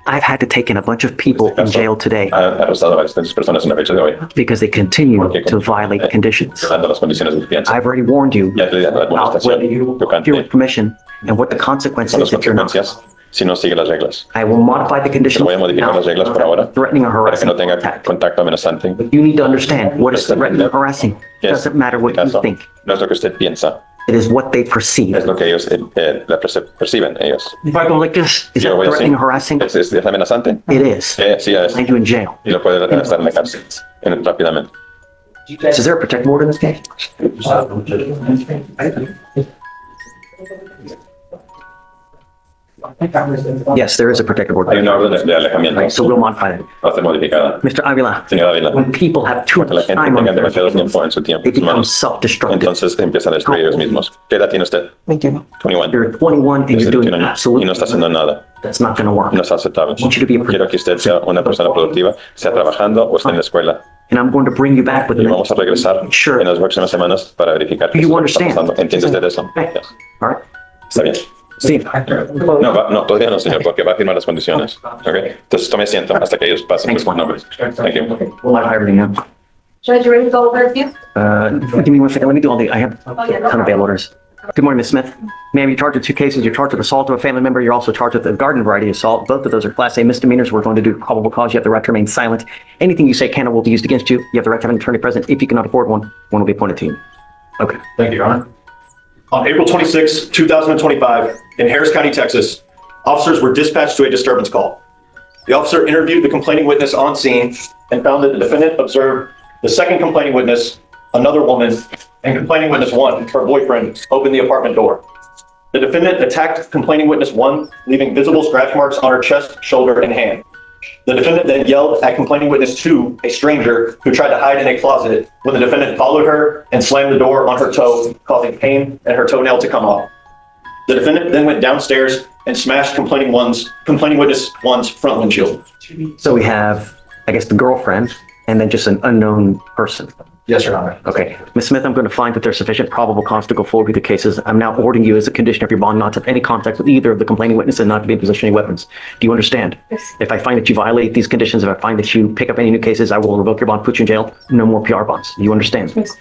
Speaker 1: I've had to take in a bunch of people in jail today
Speaker 14: Ha arrestado a varias personas en la fecha de hoy.
Speaker 1: because they continue to violate conditions.
Speaker 14: Violando las condiciones de fianza.
Speaker 1: I've already warned you
Speaker 14: Ya te di la
Speaker 1: about
Speaker 14: amonestación
Speaker 1: whether you
Speaker 14: tocante
Speaker 1: do with permission and what the
Speaker 14: con
Speaker 1: consequences
Speaker 14: las
Speaker 1: if you're not.
Speaker 14: consecuencias si no sigue las reglas.
Speaker 1: I will modify the conditions
Speaker 14: Voy a modificar
Speaker 1: now,
Speaker 14: las reglas por ahora
Speaker 1: threatening or
Speaker 14: para que no
Speaker 1: harassing
Speaker 14: tenga
Speaker 1: contact.
Speaker 14: contacto amenazante.
Speaker 1: You need to understand what is threatening or harassing. It
Speaker 14: Yes.
Speaker 1: doesn't matter what you
Speaker 14: Caso,
Speaker 1: think.
Speaker 14: no es lo que usted piensa,
Speaker 1: It is what they perceive.
Speaker 14: es lo que ellos perciben ellos.
Speaker 1: If I go like this, is
Speaker 14: Yo
Speaker 1: that
Speaker 14: voy así.
Speaker 1: threatening or harassing?
Speaker 14: ¿Es amenazante?
Speaker 1: It is.
Speaker 14: Sí es.
Speaker 1: Land you in jail.
Speaker 14: Y lo puede estar en la cárcel rápidamente.
Speaker 1: Is there a protective order in this case? Yes, there is a protective
Speaker 14: Hay
Speaker 1: order.
Speaker 14: una orden de alejamiento.
Speaker 1: Right, so we'll modify that.
Speaker 14: Va a ser modificada.
Speaker 1: Mr. Avila,
Speaker 14: Señor Ávila,
Speaker 1: when people have too
Speaker 14: cuando la
Speaker 1: much
Speaker 14: gente
Speaker 1: time on
Speaker 14: tenga
Speaker 1: their
Speaker 14: demasiado
Speaker 1: hands,
Speaker 14: tiempo en su tiempo,
Speaker 1: they
Speaker 14: en sus
Speaker 1: become
Speaker 14: manos,
Speaker 1: self-destructive.
Speaker 14: entonces empiezan a destruir ellos mismos. ¿Qué edad tiene usted?
Speaker 8: 21.
Speaker 14: 21.
Speaker 1: You're 21 and you're doing
Speaker 14: Y no
Speaker 1: absolutely
Speaker 14: está haciendo nada.
Speaker 1: that's not going to work.
Speaker 14: No es aceptable.
Speaker 1: want you to be a
Speaker 14: Quiero que usted sea una persona productiva, sea trabajando o esté en la escuela.
Speaker 1: And I'm going to bring you back with
Speaker 14: Y
Speaker 1: an
Speaker 14: vamos a regresar
Speaker 1: Sure.
Speaker 14: en las próximas semanas para verificar qué
Speaker 1: You
Speaker 14: es lo que está
Speaker 1: understand?
Speaker 14: pasando. ¿Entiende usted eso?
Speaker 1: Okay.
Speaker 14: Yes.
Speaker 1: All right.
Speaker 14: Está bien.
Speaker 1: Steve.
Speaker 14: No, todavía no, señor, porque va a firmar las condiciones. Okay. Entonces tome asiento hasta que ellos pasen
Speaker 1: Thanks,
Speaker 14: sus nombres. Thank you.
Speaker 1: We'll modify everything now.
Speaker 3: Judge, you ready to go over a few?
Speaker 1: Give me 1 second. Let me do all the, I have a ton of bail orders. Good morning, Ms. Smith. Ma'am, you're charged with 2 cases. You're charged with assault of a family member. You're also charged with a garden variety assault. Both of those are Class A misdemeanors. We're going to do probable cause. You have the right to remain silent. Anything you say can or will be used against you. You have the right to have an attorney present. If you cannot afford one, one will be appointed to you. Okay.
Speaker 2: Thank you, Your Honor. On April 26, 2025, in Harris County, Texas, officers were dispatched to a disturbance call. The officer interviewed the complaining witness on scene and found that the defendant observed the second complaining witness, another woman, and complaining witness 1, her boyfriend, open the apartment door. The defendant attacked complaining witness 1, leaving visible scratch marks on her chest, shoulder, and hand. The defendant then yelled at complaining witness 2, a stranger, who tried to hide in a closet, when the defendant followed her and slammed the door on her toe, causing pain and her toenail to come off. The defendant then went downstairs and smashed complaining witness 1's front windshield.
Speaker 1: So we have, I guess, the girlfriend and then just an unknown person.
Speaker 2: Yes, Your Honor.
Speaker 1: Okay. Ms. Smith, I'm going to find that there's sufficient probable cause to go forward with the cases. I'm now ordering you as a condition of your bond not to have any contact with either of the complaining witnesses and not to be in possession of any weapons. Do you understand?
Speaker 8: Yes.
Speaker 1: If I find that you violate these conditions, if I find that you pick up any new cases, I will revoke your bond, put you in jail. No more PR bonds. You understand?
Speaker 8: Yes.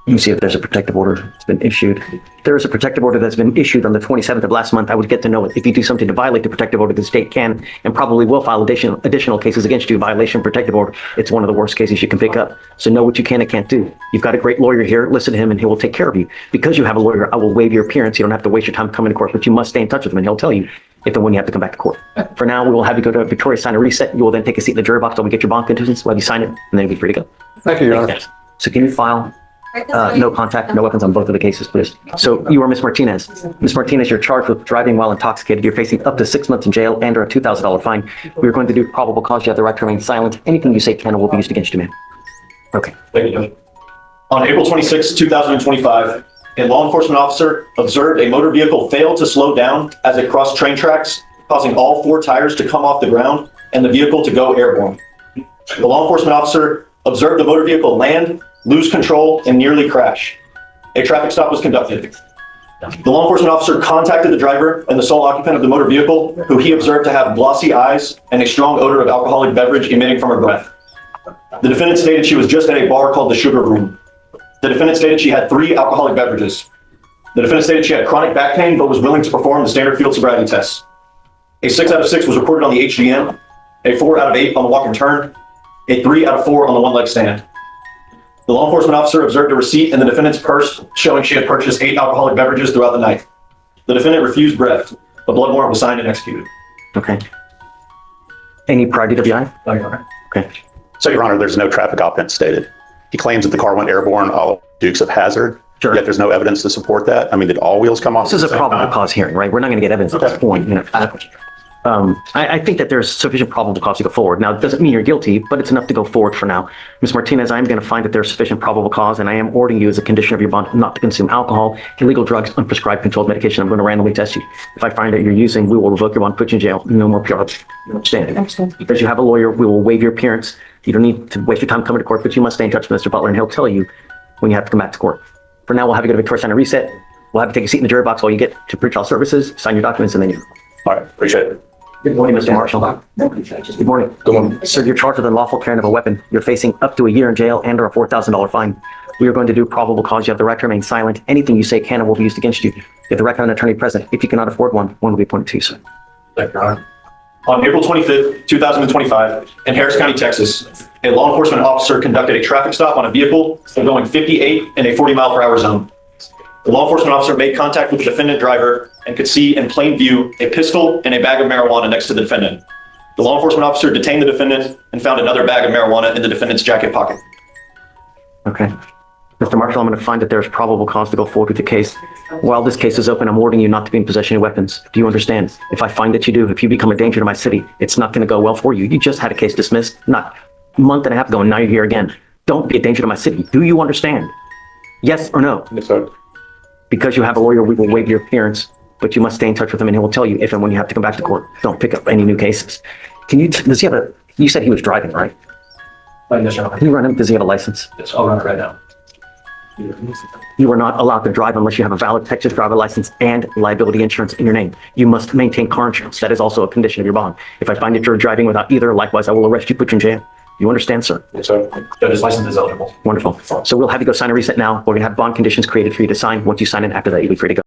Speaker 1: You can see if there's a protective order that's been issued. If there is a protective order that's been issued on the 27th of last month, I would get to know it. If you do something to violate the protective order, the state can and probably will file additional cases against you. Violation of protective order. It's one of the worst cases you can pick up. So know what you can and can't do. You've got a great lawyer here. Listen to him and he will take care of you. Because you have a lawyer, I will waive your appearance. You don't have to waste your time coming to court, but you must stay in touch with him and he'll tell you if and when you have to come back to court. For now, we will have you go to Victoria, sign a reset. You will then take a seat in the jury box while we get your bond conditions. We'll have you sign it and then you'll be free to go.
Speaker 9: Thank you, Your Honor.
Speaker 1: So can you file no contact, no weapons on both of the cases, please? So you are Ms. Martinez. Ms. Martinez, you're charged with driving while intoxicated. You're facing up to 6 months in jail and or a $2,000 fine. We're going to do probable cause. You have the right to remain silent. Anything you say can or will be used against you, ma'am. Okay.
Speaker 2: Thank you, Judge. On April 26, 2025, a law enforcement officer observed a motor vehicle fail to slow down as it crossed train tracks, causing all 4 tires to come off the ground and the vehicle to go airborne. The law enforcement officer observed the motor vehicle land, lose control, and nearly crash. A traffic stop was conducted. The law enforcement officer contacted the driver and the sole occupant of the motor vehicle, who he observed to have glossy eyes and a strong odor of alcoholic beverage emitting from her breath. The defendant stated she was just at a bar called the Sugar Room. The defendant stated she had 3 alcoholic beverages. The defendant stated she had chronic back pain, but was willing to perform the standard field sobriety tests. A 6 out of 6 was recorded on the HGM, a 4 out of 8 on the walk and turn, a 3 out of 4 on the one-leg stand. The law enforcement officer observed a receipt in the defendant's purse showing she had purchased 8 alcoholic beverages throughout the night. The defendant refused breath. A blood warrant was signed and executed.
Speaker 1: Okay. Any prior DWI?
Speaker 2: No, Your Honor.
Speaker 1: Okay.
Speaker 13: So, Your Honor, there's no traffic offense stated. He claims that the car went airborne, all dukes of hazard.
Speaker 1: Sure.
Speaker 13: Yet there's no evidence to support that. I mean, did all wheels come off?
Speaker 1: This is
Speaker 13: at
Speaker 1: a
Speaker 13: the same
Speaker 1: probable
Speaker 13: time?
Speaker 1: cause hearing, right? We're not going to get evidence at this point. You know. I think that there's sufficient probable cause to go forward. Now, it doesn't mean you're guilty, but it's enough to go forward for now. Ms. Martinez, I'm going to find that there's sufficient probable cause, and I am ordering you as a condition of your bond not to consume alcohol, illegal drugs, unprescribed controlled medication. I'm going to randomly test you. If I find that you're using, we will revoke your bond, put you in jail. No more PR. You understand?
Speaker 8: Excellent.
Speaker 1: Because you have a lawyer, we will waive your appearance. You don't need to waste your time coming to court, but you must stay in touch with Mr. Butler, and he'll tell you when you have to come back to court. For now, we'll have you go to Victoria, sign a reset. We'll have you take a seat in the jury box while you get to pretrial services, sign your documents, and then you.
Speaker 13: All right, appreciate it.
Speaker 1: Good morning, Mr. Marshall. Good morning.
Speaker 10: Good morning.
Speaker 1: Sir, you're charged with unlawful carrying of a weapon. You're facing up to a year in jail and or a $4,000 fine. We are going to do probable cause. You have the right to remain silent. Anything you say can and will be used against you. You have the right to have an attorney present. If you cannot afford one will be appointed to you, sir.
Speaker 2: Thank you, Your Honor. On April 25th, 2025, in Harris County, Texas, a law enforcement officer conducted a traffic stop on a vehicle going 58 in a 40-mile-per-hour zone. The law enforcement officer made contact with the defendant driver and could see in plain view a pistol and a bag of marijuana next to the defendant. The law enforcement officer detained the defendant and found another bag of marijuana in the defendant's jacket pocket.
Speaker 1: Okay. Mr. Marshall, I'm going to find that there's probable cause to go forward with the case. While this case is open, I'm warning you not to be in possession of weapons. Do you understand? If I find that you do, if you become a danger to my city, it's not going to go well for you. You just had a case dismissed not a month and a half ago, and now you're here again. Don't be a danger to my city. Do you understand? Yes or no?
Speaker 10: Yes, sir.
Speaker 1: Because you have a lawyer, we will waive your appearance, but you must stay in touch with him and he will tell you if and when you have to come back to court. Don't pick up any new cases. Does he have you said he was driving, right?
Speaker 6: Yes, Your Honor.
Speaker 1: Can you run him? Does he have a license?
Speaker 6: Yes, I'll run it right now.
Speaker 1: You are not allowed to drive unless you have a valid Texas driver license and liability insurance in your name. You must maintain car insurance. That is also a condition of your bond. If I find that you're driving without either, likewise, I will arrest you, put you in jail. You understand, sir?
Speaker 10: Yes, sir.
Speaker 6: Judge's license is eligible.
Speaker 1: Wonderful. So we'll have you go sign a reset now. We're going to have bond conditions created for you to sign. Once you sign it, after that, you'll be free to go.